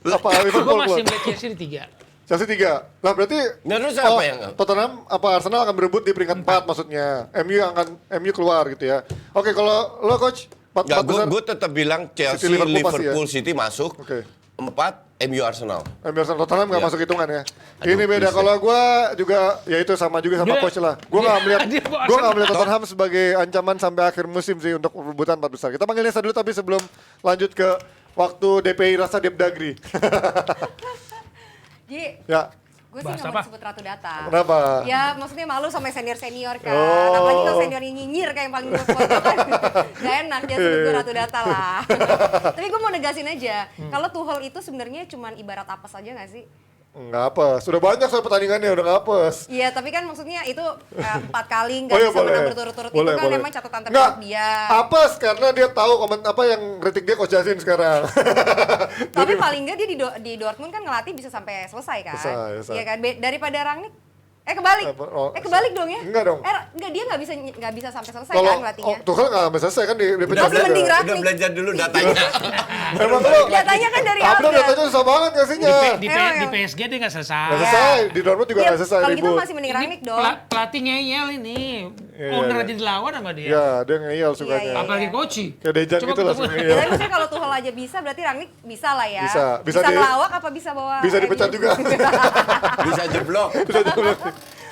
[SPEAKER 1] Apa
[SPEAKER 5] Gue
[SPEAKER 1] Liverpool
[SPEAKER 5] masih
[SPEAKER 1] keluar?
[SPEAKER 5] melihat Chelsea di 3.
[SPEAKER 1] Chelsea 3. Lah berarti
[SPEAKER 6] Nah, terus apa yang-
[SPEAKER 1] Tottenham apa Arsenal akan berebut di peringkat 4 maksudnya. MU keluar gitu ya. Oke, kalau lo coach 4 besar.
[SPEAKER 6] Gue tetap bilang Chelsea,
[SPEAKER 1] Liverpool pasti
[SPEAKER 6] Liverpool,
[SPEAKER 1] ya?
[SPEAKER 6] City masuk.
[SPEAKER 1] Oke.
[SPEAKER 6] 4 MU Arsenal.
[SPEAKER 1] MU Arsenal Tottenham nggak
[SPEAKER 6] Ya.
[SPEAKER 1] masuk hitungan ya.
[SPEAKER 6] Aduh,
[SPEAKER 1] Ini beda.
[SPEAKER 6] please,
[SPEAKER 1] Kalau gue juga ya itu sama juga sama
[SPEAKER 5] Dia-
[SPEAKER 1] coach lah. Gue nggak melihat
[SPEAKER 5] dia bawa
[SPEAKER 1] gue nggak
[SPEAKER 5] Arsenal.
[SPEAKER 1] melihat Tottenham sebagai ancaman sampai akhir musim sih untuk perebutan 4 besar. Kita panggil Nesa dulu tapi sebelum lanjut ke waktu DPI rasa Depdagri.
[SPEAKER 2] Ji,
[SPEAKER 1] Ya.
[SPEAKER 2] Gue sih nggak mau disebut ratu data.
[SPEAKER 1] Kenapa?
[SPEAKER 2] Ya maksudnya malu sama senior-senior kan.
[SPEAKER 1] Oh.
[SPEAKER 2] Apalagi kalau seniornya nyinyir kayak yang paling gue foto kan. Gak enak, jangan sebut gue ratu data lah. Tapi gue mau negasin aja. Kalau Tuchel itu sebenarnya cuman ibarat apes aja gak sih?
[SPEAKER 1] Nggak apes. Sudah banyak soal pertandingannya, udah nggak apes.
[SPEAKER 2] Iya, tapi kan maksudnya itu 4 kali nggak
[SPEAKER 1] Oh iya,
[SPEAKER 2] bisa
[SPEAKER 1] boleh.
[SPEAKER 2] menang berturut-turut.
[SPEAKER 1] Boleh,
[SPEAKER 2] Itu kan
[SPEAKER 1] boleh.
[SPEAKER 2] emang catatan
[SPEAKER 1] Nggak,
[SPEAKER 2] terbaik dia.
[SPEAKER 1] apes karena dia tahu komen apa yang kritik dia Coach Justin sekarang.
[SPEAKER 2] Tapi paling nggak dia di Dortmund kan ngelatih bisa sampai selesai kan?
[SPEAKER 1] Selesai.
[SPEAKER 2] Iya kan? Daripada Rangnick. Kebalik. Kebalik dong ya?
[SPEAKER 1] Enggak dong.
[SPEAKER 2] Enggak, dia nggak bisa sampai selesai
[SPEAKER 1] Kalau
[SPEAKER 2] kan ngelatihnya.
[SPEAKER 1] Tuchel nggak sampai selesai kan di
[SPEAKER 6] Udah,
[SPEAKER 2] Masih mending Rangnick.
[SPEAKER 6] udah belajar dulu datanya.
[SPEAKER 1] Emang lo
[SPEAKER 2] Datanya kan dari
[SPEAKER 1] Abra
[SPEAKER 2] awal.
[SPEAKER 1] datanya susah banget ngasihnya.
[SPEAKER 5] Di
[SPEAKER 2] Emang.
[SPEAKER 5] PSG dia nggak selesai.
[SPEAKER 1] Nggak selesai, di Dortmund juga
[SPEAKER 2] Iya,
[SPEAKER 1] nggak selesai
[SPEAKER 2] kalau gitu
[SPEAKER 1] ribut.
[SPEAKER 2] masih mending Rangnick dong.
[SPEAKER 5] Pelatih ngeyel ini.
[SPEAKER 1] Iya,
[SPEAKER 5] Owner
[SPEAKER 1] iya.
[SPEAKER 5] aja dilawan sama dia.
[SPEAKER 1] Ya, dia ngeyel sukanya.
[SPEAKER 2] Iya.
[SPEAKER 5] Apalagi coach.
[SPEAKER 1] Kayak Dejan
[SPEAKER 5] Coba
[SPEAKER 1] gitu
[SPEAKER 5] ketemu.
[SPEAKER 1] langsung
[SPEAKER 2] Ya,
[SPEAKER 1] ngeyel.
[SPEAKER 2] tapi maksudnya kalau Tuchel aja bisa, berarti Rangnick bisa lah ya.
[SPEAKER 1] Bisa. Bisa di-
[SPEAKER 2] ngelawak apa bisa bawa?
[SPEAKER 1] Bisa dipecat juga.
[SPEAKER 6] Bisa jeblok.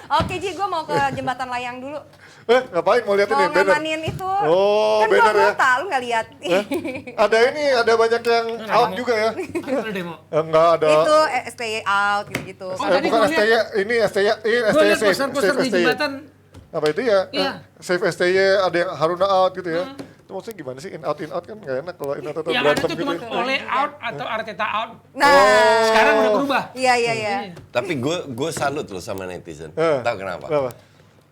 [SPEAKER 2] Oke Ji, gue mau ke jembatan layang dulu.
[SPEAKER 1] Ngapain mau lihat
[SPEAKER 2] Mau
[SPEAKER 1] ini banner?
[SPEAKER 2] ngamanin itu.
[SPEAKER 1] Oh,
[SPEAKER 2] kan
[SPEAKER 1] banner ya.
[SPEAKER 2] kota, lu nggak lihat.
[SPEAKER 1] Ada ini, ada banyak yang out juga ya.
[SPEAKER 5] Ada demo.
[SPEAKER 1] Enggak ada.
[SPEAKER 2] Itu STY out gitu-gitu.
[SPEAKER 5] Oh, tadi
[SPEAKER 1] bukan
[SPEAKER 5] gua lihat-
[SPEAKER 1] STY, ini STY, ini
[SPEAKER 5] Gue
[SPEAKER 1] STY
[SPEAKER 5] lihat
[SPEAKER 1] safe,
[SPEAKER 5] poster-poster
[SPEAKER 1] safe
[SPEAKER 5] di
[SPEAKER 1] STY.
[SPEAKER 5] jembatan.
[SPEAKER 1] Apa itu ya?
[SPEAKER 5] Iya.
[SPEAKER 1] Save STY, ada yang Haruna out gitu ya. Itu maksudnya gimana sih? In out kan nggak enak kalau in out atau
[SPEAKER 5] Yang ada
[SPEAKER 1] berantem
[SPEAKER 5] tuh
[SPEAKER 1] gitu.
[SPEAKER 5] cuma Ole out atau Arteta out.
[SPEAKER 2] Nah,
[SPEAKER 5] Sekarang udah berubah.
[SPEAKER 2] Iya, iya, iya.
[SPEAKER 6] Tapi gue salut loh sama netizen. Tahu kenapa?
[SPEAKER 1] Kenapa?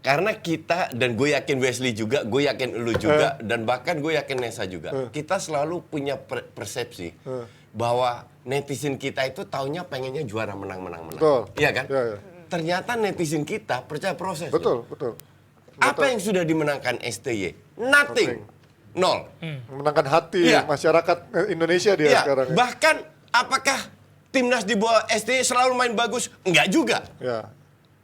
[SPEAKER 6] Karena kita, dan gue yakin Wesley juga, gue yakin lu juga, dan bahkan gue yakin Nesa juga. Kita selalu punya persepsi bahwa netizen kita itu taunya pengennya juara menang.
[SPEAKER 1] Betul.
[SPEAKER 6] Iya kan?
[SPEAKER 1] Iya, iya.
[SPEAKER 6] Ternyata netizen kita percaya proses.
[SPEAKER 1] Betul,
[SPEAKER 6] loh.
[SPEAKER 1] betul.
[SPEAKER 6] Apa yang sudah dimenangkan STY? Nothing. Nol.
[SPEAKER 1] Menangkan hati
[SPEAKER 6] Iya.
[SPEAKER 1] masyarakat Indonesia dia
[SPEAKER 6] Iya,
[SPEAKER 1] sekarang. Ya.
[SPEAKER 6] bahkan apakah timnas di bawah STY selalu main bagus? Enggak juga.
[SPEAKER 1] Ya.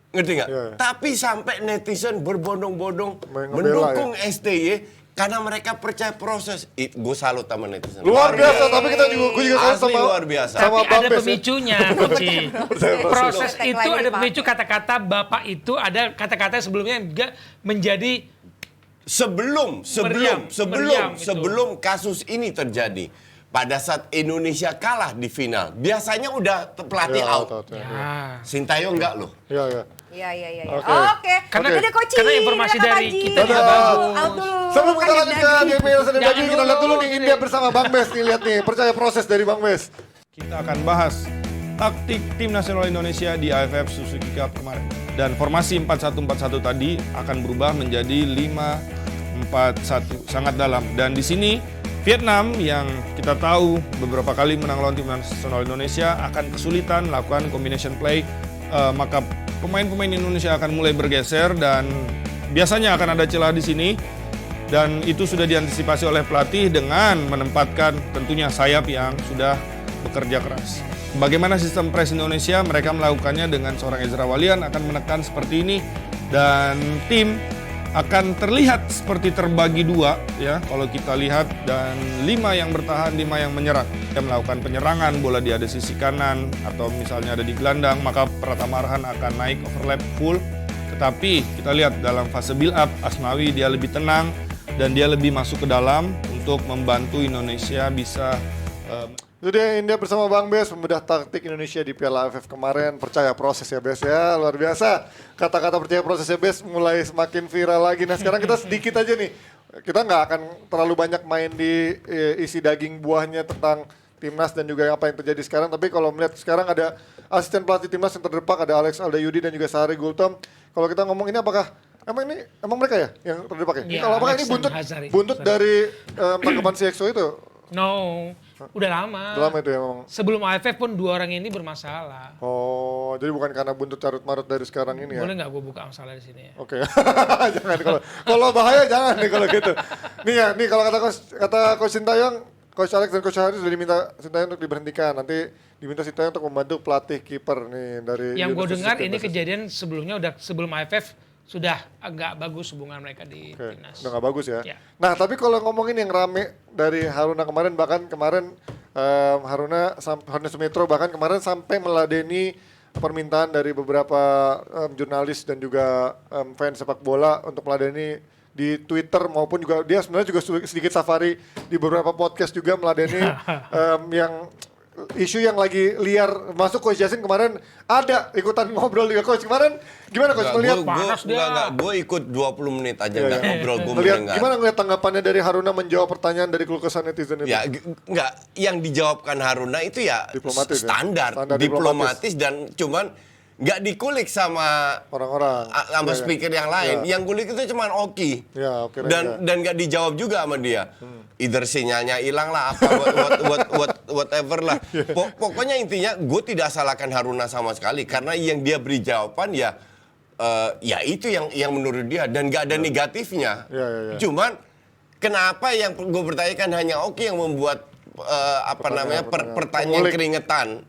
[SPEAKER 6] Ngerti nggak?
[SPEAKER 1] Iya, iya.
[SPEAKER 6] Tapi sampai netizen berbondong-bondong
[SPEAKER 1] Ngebela,
[SPEAKER 6] mendukung STY karena mereka percaya proses. Gue salut sama netizen.
[SPEAKER 1] Luar biasa, tapi kita juga, gue juga salut
[SPEAKER 6] Asli
[SPEAKER 1] sama
[SPEAKER 6] luar biasa.
[SPEAKER 1] sama
[SPEAKER 5] Tapi
[SPEAKER 1] Bang
[SPEAKER 5] ada
[SPEAKER 1] Bes ya.
[SPEAKER 5] pemicunya, Coach. Proses
[SPEAKER 2] Tagline
[SPEAKER 5] itu
[SPEAKER 2] ini,
[SPEAKER 5] ada
[SPEAKER 2] Pak.
[SPEAKER 5] pemicu kata-kata Bapak itu ada kata-kata sebelumnya yang juga menjadi
[SPEAKER 6] Sebelum
[SPEAKER 5] Meriam itu.
[SPEAKER 6] sebelum kasus ini terjadi, pada saat Indonesia kalah di final, biasanya udah pelatih
[SPEAKER 1] Ya,
[SPEAKER 6] out.
[SPEAKER 1] ya.
[SPEAKER 6] Sintayong enggak loh.
[SPEAKER 1] Iya, iya.
[SPEAKER 2] Iya, iya, iya.
[SPEAKER 1] Oke.
[SPEAKER 2] Oke.
[SPEAKER 5] Karena-
[SPEAKER 2] Udah, Coach.
[SPEAKER 5] karena informasi
[SPEAKER 2] Udah, Kak
[SPEAKER 5] dari
[SPEAKER 2] Haji.
[SPEAKER 5] kita
[SPEAKER 1] juga
[SPEAKER 2] Out
[SPEAKER 1] bagus.
[SPEAKER 2] Out dulu.
[SPEAKER 1] Sebelum kita
[SPEAKER 2] Kan
[SPEAKER 1] lanjut ke
[SPEAKER 2] daging.
[SPEAKER 1] DPL Senin
[SPEAKER 5] Jangan
[SPEAKER 1] Daging, kita
[SPEAKER 5] dulu,
[SPEAKER 1] lihat dulu nih
[SPEAKER 5] ini.
[SPEAKER 1] India bersama Bang Bes. Nih, lihat nih, percaya proses dari Bang Bes.
[SPEAKER 7] Kita akan bahas taktik tim nasional Indonesia di AFF Suzuki Cup kemarin. Dan formasi 4-1-4-1 tadi akan berubah menjadi 5-4-1, sangat dalam. Dan di sini Vietnam yang kita tahu beberapa kali menang lawan tim nasional Indonesia akan kesulitan melakukan combination play, maka pemain-pemain Indonesia akan mulai bergeser dan biasanya akan ada celah di sini. Dan itu sudah diantisipasi oleh pelatih dengan menempatkan tentunya sayap yang sudah bekerja keras. Bagaimana sistem press Indonesia? Mereka melakukannya dengan seorang Ezra Walian akan menekan seperti ini dan tim akan terlihat seperti terbagi dua ya kalau kita lihat, dan 5 yang bertahan, 5 yang menyerang. Dia melakukan penyerangan, bola dia ada sisi kanan atau misalnya ada di gelandang, maka Pratama Arhan akan naik overlap full. Tetapi kita lihat dalam fase build up, Asnawi dia lebih tenang dan dia lebih masuk ke dalam untuk membantu Indonesia bisa
[SPEAKER 1] Itu dia India bersama Bang Bes, membedah taktik Indonesia di Piala AFF kemarin. Percaya proses ya Bes ya, luar biasa. Kata-kata percaya proses ya Bes mulai semakin viral lagi. Nah sekarang kita sedikit aja nih, kita nggak akan terlalu banyak main di isi daging buahnya tentang timnas dan juga apa yang terjadi sekarang. Tapi kalau melihat sekarang ada asisten pelatih timnas yang terdepak, ada Alex Aldayudi dan juga Sahari Gultom. Kalau kita ngomong ini apakah emang mereka ya yang terdepak ya?
[SPEAKER 5] Ya,
[SPEAKER 1] Kalau apakah ini
[SPEAKER 5] Alex
[SPEAKER 1] buntut
[SPEAKER 5] dan Hazari.
[SPEAKER 1] dari tanggapan si EXO itu?
[SPEAKER 5] no, udah lama.
[SPEAKER 1] Udah lama itu ya memang.
[SPEAKER 5] Sebelum AFF pun 2 orang ini bermasalah.
[SPEAKER 1] Oh, jadi bukan karena buntut carut-marut dari sekarang ini ya?
[SPEAKER 5] Boleh nggak gue buka masalah di sini ya?
[SPEAKER 1] Oke, jangan kalau bahaya jangan nih kalau gitu. Nih ya, nih kalau kata Coach Sintayong, Coach Alex dan Coach Hari sudah diminta Sintayong untuk diberhentikan. Nanti diminta Sintayong untuk membantu pelatih kiper nih dari.
[SPEAKER 5] Yang gue
[SPEAKER 1] Universitas
[SPEAKER 5] dengar ini
[SPEAKER 1] Universitas.
[SPEAKER 5] kejadian sebelumnya udah sebelum AFF sudah agak bagus hubungan mereka di
[SPEAKER 1] Oke,
[SPEAKER 5] timnas.
[SPEAKER 1] udah gak bagus ya.
[SPEAKER 5] Ya.
[SPEAKER 1] Nah tapi kalau ngomongin yang rame dari Haruna kemarin, bahkan kemarin Haruna Sumitro bahkan kemarin sampai meladeni permintaan dari beberapa jurnalis dan juga fans sepak bola untuk meladeni di Twitter, maupun juga dia sebenarnya juga sedikit safari di beberapa podcast juga meladeni yang isu yang lagi liar masuk. Coach Justin kemarin ada ikutan ngobrol juga Coach. Kemarin gimana Coach melihat?
[SPEAKER 6] Gue ikut 20 menit aja nggak ngobrol, gue mendengar.
[SPEAKER 1] Gimana ngeliat tanggapannya dari Haruna menjawab pertanyaan dari keluh kesah netizen itu?
[SPEAKER 6] Ya nggak, yang dijawabkan Haruna itu ya
[SPEAKER 1] Diplomatis,
[SPEAKER 6] standar,
[SPEAKER 1] Standar
[SPEAKER 6] diplomatis dan cuman nggak dikulik sama
[SPEAKER 1] orang-orang,
[SPEAKER 6] sama speaker yang lain. Yang kulik itu cuman Oki.
[SPEAKER 1] Ya, Oki
[SPEAKER 6] dan nggak dijawab juga sama dia. Either sinyalnya hilang lah, apa whatever lah. Pokoknya intinya gue tidak salahkan Haruna sama sekali karena yang dia beri jawaban ya itu yang menurut dia dan nggak ada negatifnya.
[SPEAKER 1] Ya.
[SPEAKER 6] Cuman kenapa yang gue bertanyakan hanya Oki yang membuat pertanyaan keringetan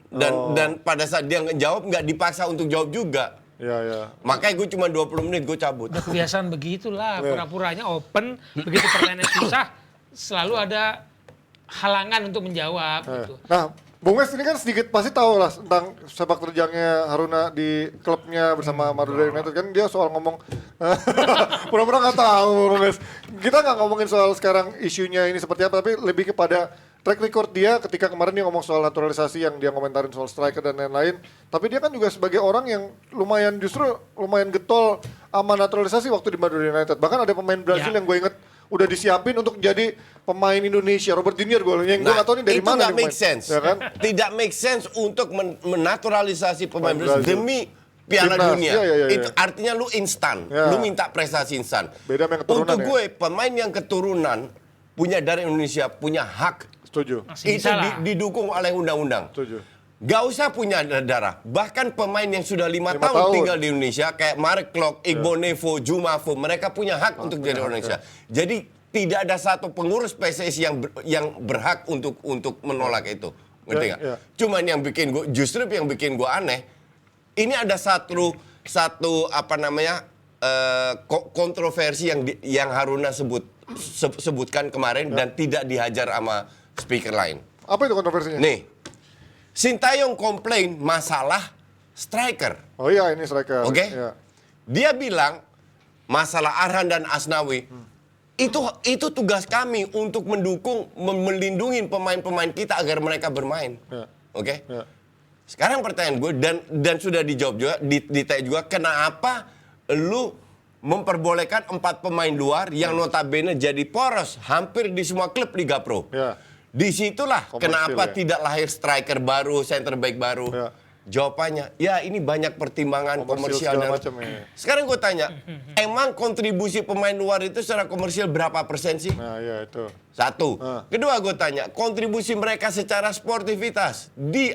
[SPEAKER 6] dan pada saat dia ngejawab nggak dipaksa untuk jawab juga.
[SPEAKER 1] Ya.
[SPEAKER 6] Makanya gue cuma 20 menit gue cabut.
[SPEAKER 5] Udah kebiasaan begitulah, pura-puranya open, begitu pertanyaan susah selalu ada halangan untuk menjawab gitu.
[SPEAKER 1] Nah, Bung Wes ini kan sedikit pasti tahu lah tentang sepak terjangnya Haruna di klubnya bersama Madura United kan dia soal ngomong pura-pura nggak tahu Bung Wes. Kita nggak ngomongin soal sekarang isunya ini seperti apa, tapi lebih kepada track record dia ketika kemarin dia ngomong soal naturalisasi yang dia komentarin soal striker dan lain-lain. Tapi dia kan juga sebagai orang yang lumayan getol sama naturalisasi waktu di Madura United. Bahkan ada pemain Brazil yang gue inget udah disiapin untuk jadi pemain Indonesia, Robert Junior yang gue nggak tahu nih dari mana.
[SPEAKER 6] Itu nggak make sense,
[SPEAKER 1] ya kan?
[SPEAKER 6] Tidak make sense untuk menaturalisasi pemain Brazil demi Piala Dunia.
[SPEAKER 1] Ya.
[SPEAKER 6] Itu artinya lu instan, lu minta prestasi instan.
[SPEAKER 1] Beda sama yang keturunan.
[SPEAKER 6] Untuk gue pemain yang keturunan punya dari Indonesia punya hak.
[SPEAKER 1] Setuju.
[SPEAKER 6] Itu didukung oleh undang-undang.
[SPEAKER 1] Setuju.
[SPEAKER 6] Gak usah punya darah. Bahkan pemain yang sudah 5 tahun tinggal di Indonesia kayak Mark Klok, Igbo Nevo, Jumafo, mereka punya hak untuk jadi Indonesia. Jadi tidak ada satu pengurus PSSI yang berhak untuk menolak itu. Ngerti nggak? Cuman yang bikin gue aneh, ini ada satu kontroversi yang Haruna sebutkan kemarin dan tidak dihajar sama speaker lain.
[SPEAKER 1] Apa itu kontroversinya?
[SPEAKER 6] Nih, Sintayong komplain masalah striker.
[SPEAKER 1] Oh iya, ini striker.
[SPEAKER 6] Oke?
[SPEAKER 1] Ya.
[SPEAKER 6] Dia bilang masalah Arhan dan Asnawi itu tugas kami untuk melindungi pemain-pemain kita agar mereka bermain.
[SPEAKER 1] Ya.
[SPEAKER 6] Oke?
[SPEAKER 1] Ya.
[SPEAKER 6] Sekarang pertanyaan gue dan sudah dijawab juga, ditanya juga kenapa lu memperbolehkan 4 pemain luar yang notabene jadi poros hampir di semua klub Liga Pro.
[SPEAKER 1] Ya.
[SPEAKER 6] Disitulah kenapa tidak lahir striker baru, center back baru.
[SPEAKER 1] Ya.
[SPEAKER 6] Jawabannya, ya ini banyak pertimbangan komersial dan
[SPEAKER 1] macam ya.
[SPEAKER 6] Sekarang gue tanya, emang kontribusi pemain luar itu secara komersial berapa persen sih?
[SPEAKER 1] Nah, ya itu.
[SPEAKER 6] Satu. Kedua gue tanya, kontribusi mereka secara sportivitas di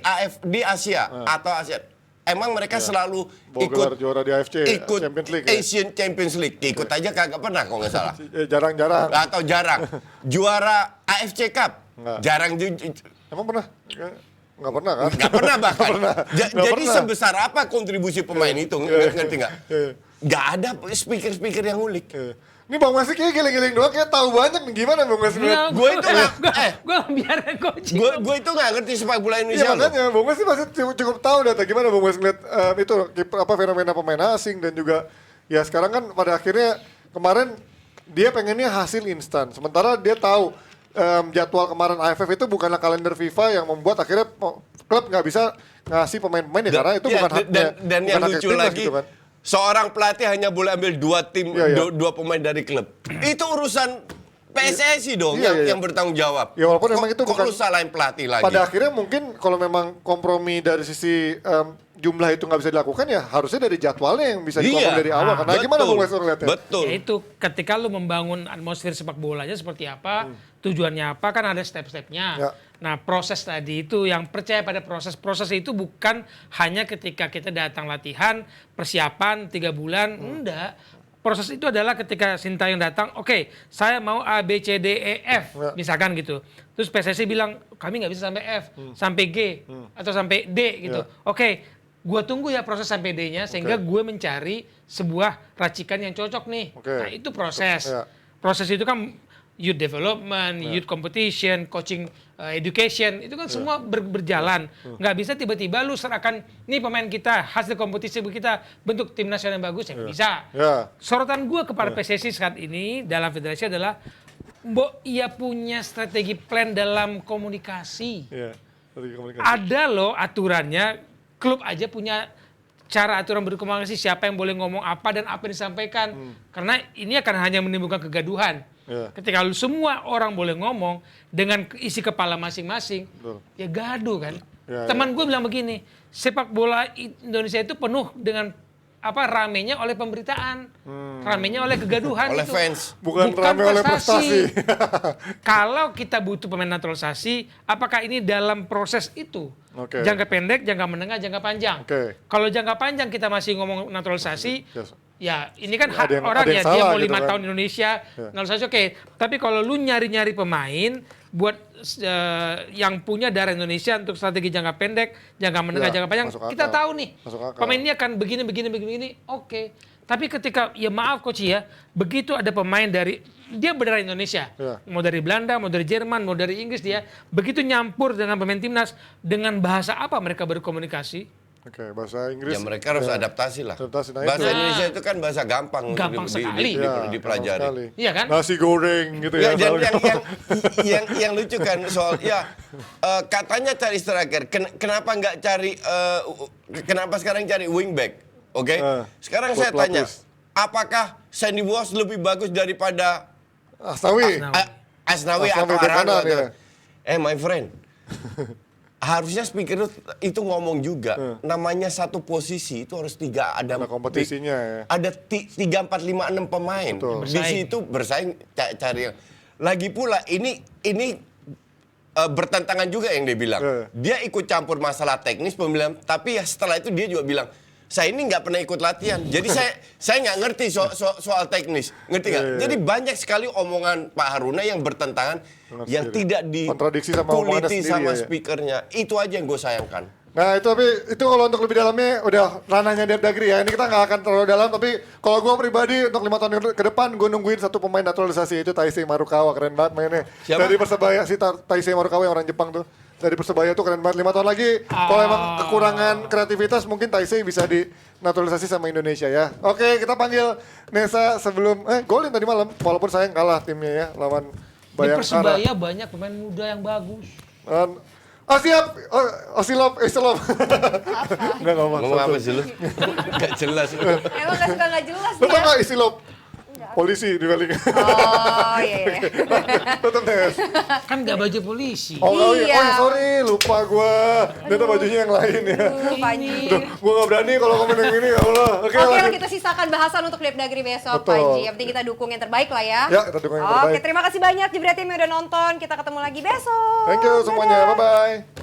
[SPEAKER 6] Asia atau Asia, emang mereka selalu ikut
[SPEAKER 1] juara di AFC,
[SPEAKER 6] ikut
[SPEAKER 1] Champions League,
[SPEAKER 6] Asian Champions League, ikut aja kagak pernah kalau nggak salah.
[SPEAKER 1] Jarang-jarang.
[SPEAKER 6] Atau jarang. Juara AFC Cup,
[SPEAKER 1] Nggak.
[SPEAKER 6] jarang.
[SPEAKER 1] Emang pernah? Nggak pernah kan?
[SPEAKER 6] Nggak pernah bahkan.
[SPEAKER 1] Nggak
[SPEAKER 6] Jadi
[SPEAKER 1] pernah.
[SPEAKER 6] sebesar apa kontribusi pemain itu? Ngerti nggak? Nggak ada speaker-speaker yang ngulik.
[SPEAKER 1] Ini Bang Mas kayak giling-giling doang, kayak tahu banyak nih gimana Bang Mas ngeliat.
[SPEAKER 6] Gue itu nggak,
[SPEAKER 5] Gue biarin coach.
[SPEAKER 6] gue itu nggak ngerti sepak bola
[SPEAKER 1] Iya
[SPEAKER 6] Indonesia. loh.
[SPEAKER 1] makanya Bang Mas sih pasti cukup tahu data gimana Bang Mas ngeliat itu fenomena pemain asing dan juga ya sekarang kan pada akhirnya kemarin dia pengennya hasil instan. Sementara dia tahu jadwal kemarin AFF itu bukanlah kalender FIFA yang membuat akhirnya klub nggak bisa ngasih pemain-pemain ya karena itu bukan haknya.
[SPEAKER 6] Dan
[SPEAKER 1] bukan
[SPEAKER 6] yang
[SPEAKER 1] haknya
[SPEAKER 6] lucu
[SPEAKER 1] timnas
[SPEAKER 6] lagi,
[SPEAKER 1] gitu kan.
[SPEAKER 6] seorang pelatih hanya boleh ambil 2 tim,
[SPEAKER 1] Iya.
[SPEAKER 6] 2 pemain dari klub. Itu urusan PSSI dong
[SPEAKER 1] Iya.
[SPEAKER 6] yang bertanggung jawab.
[SPEAKER 1] Ya, walaupun memang itu
[SPEAKER 6] kok
[SPEAKER 1] bukan-
[SPEAKER 6] lu salahin pelatih lagi?
[SPEAKER 1] Pada akhirnya mungkin kalau memang kompromi dari sisi jumlah itu nggak bisa dilakukan ya harusnya dari jadwalnya yang bisa dikompromi dari awal. Karena gimana Bung Wes ngeliatnya?
[SPEAKER 6] Betul.
[SPEAKER 5] Ya itu ketika lu membangun atmosfer sepak bolanya seperti apa, tujuannya apa kan ada step-stepnya.
[SPEAKER 1] Ya.
[SPEAKER 5] Nah proses tadi itu yang percaya pada proses itu bukan hanya ketika kita datang latihan, persiapan 3 bulan, enggak. Proses itu adalah ketika Sintayong datang, oke, saya mau A, B, C, D, E, F,
[SPEAKER 1] Ya.
[SPEAKER 5] misalkan gitu. Terus PSSI bilang, kami nggak bisa sampai F, sampai G, atau sampai D gitu.
[SPEAKER 1] Ya.
[SPEAKER 5] Oke, gue tunggu ya proses sampai D-nya, sehingga gue mencari sebuah racikan yang cocok nih.
[SPEAKER 1] Oke.
[SPEAKER 5] Nah itu proses.
[SPEAKER 1] Ya.
[SPEAKER 5] Proses itu kan youth development, youth competition, coaching education, itu kan semua berjalan. Nggak bisa tiba-tiba lu serahkan, nih pemain kita, hasil kompetisi kita, bentuk tim nasional yang bagus, ya nggak bisa.
[SPEAKER 1] Ya.
[SPEAKER 5] Sorotan gue kepada PSSI saat ini dalam federasi adalah, ia punya strategi plan dalam komunikasi.
[SPEAKER 1] Iya.
[SPEAKER 5] Ada loh aturannya, klub aja punya cara aturan berkomunikasi siapa yang boleh ngomong apa dan apa yang disampaikan. Karena ini akan hanya menimbulkan kegaduhan. Ketika lu semua orang boleh ngomong dengan isi kepala masing-masing, ya gaduh kan. Teman gue bilang begini, sepak bola Indonesia itu penuh dengan ramenya oleh pemberitaan, ramenya oleh kegaduhan,
[SPEAKER 6] oleh
[SPEAKER 5] itu
[SPEAKER 6] fans,
[SPEAKER 1] bukan rame oleh prestasi.
[SPEAKER 5] Kalau kita butuh pemain naturalisasi, apakah ini dalam proses itu? Jangka pendek, jangka menengah, jangka panjang. Kalau jangka panjang kita masih ngomong naturalisasi, ya ini kan hak orang ya, dia mau 5 tahun Indonesia, naturalisasi oke. Tapi kalau lu nyari-nyari pemain buat yang punya darah Indonesia untuk strategi jangka pendek, jangka menengah, jangka panjang, kita tahu nih pemain ini akan begini, oke. Tapi ketika, ya maaf coach ya, begitu ada pemain dari, dia berdarah Indonesia, mau dari Belanda, mau dari Jerman, mau dari Inggris, dia begitu nyampur dengan pemain timnas, dengan bahasa apa mereka berkomunikasi?
[SPEAKER 1] Bahasa Inggris.
[SPEAKER 6] Ya mereka harus adaptasi lah.
[SPEAKER 1] Nah
[SPEAKER 6] bahasa Indonesia itu kan bahasa gampang
[SPEAKER 5] sekali.
[SPEAKER 6] Dipelajari.
[SPEAKER 5] Iya kan?
[SPEAKER 1] Nasi goreng gitu ya.
[SPEAKER 6] Yang lucu kan soal katanya cari striker. Kenapa nggak cari? Kenapa sekarang cari wingback? Oke. Sekarang saya tanya, apakah Sandy Walsh lebih bagus daripada Asnawi atau Arhano? My friend. Harusnya speaker itu ngomong juga, namanya satu posisi itu harus ada
[SPEAKER 1] kompetisinya ya.
[SPEAKER 6] Ada 3, 4, 5, 6 pemain. Di situ bersaing cari. Lagi pula ini bertentangan juga yang dia bilang. Dia ikut campur masalah teknis pemilihan, tapi ya setelah itu dia juga bilang, saya ini nggak pernah ikut latihan, jadi saya nggak ngerti soal teknis, ngerti nggak? Jadi banyak sekali omongan Pak Haruna yang bertentangan, yang tidak dikuliti sama speakernya. Itu aja yang gue sayangkan.
[SPEAKER 1] Nah itu kalau untuk lebih dalamnya udah ranahnya Dev Dagri ya. Ini kita nggak akan terlalu dalam, tapi kalau gue pribadi untuk 5 tahun ke depan gue nungguin satu pemain naturalisasi, itu Taisei Marukawa, keren banget mainnya.
[SPEAKER 6] Siapa?
[SPEAKER 1] Dari Persebaya si Taisei Marukawa yang orang Jepang tuh. Dari Persebaya tuh keren banget. 5 tahun lagi kalau emang kekurangan kreativitas mungkin Taisei bisa dinaturalisasi sama Indonesia ya. Oke, kita panggil Nesa sebelum golin tadi malam walaupun sayang kalah timnya ya lawan Bayangkara.
[SPEAKER 5] Di Persebaya banyak pemain muda yang bagus.
[SPEAKER 1] Siap. Osilop. Enggak ngomong.
[SPEAKER 6] Ngomong apa sih lu? Gak jelas.
[SPEAKER 2] Emang gak jelas
[SPEAKER 1] Lu tau
[SPEAKER 2] ya?
[SPEAKER 1] gak Isilop? Polisi di balik.
[SPEAKER 2] Oh iya.
[SPEAKER 1] Tetep Nes.
[SPEAKER 5] Kan gak baju polisi.
[SPEAKER 2] Iya.
[SPEAKER 1] Sorry, lupa gue. Ternyata bajunya yang lain ya.
[SPEAKER 2] Panji.
[SPEAKER 1] Gue gak berani kalau komen yang ini, ya Allah. Oke,
[SPEAKER 2] lah kita sisakan bahasan untuk Dev Dagri besok, Panji. Yang penting kita dukung yang terbaik lah ya.
[SPEAKER 1] Ya, kita dukung yang terbaik.
[SPEAKER 2] Oke, terima kasih banyak Jebret Tim yang udah nonton. Kita ketemu lagi besok.
[SPEAKER 1] Thank you semuanya, bye-bye.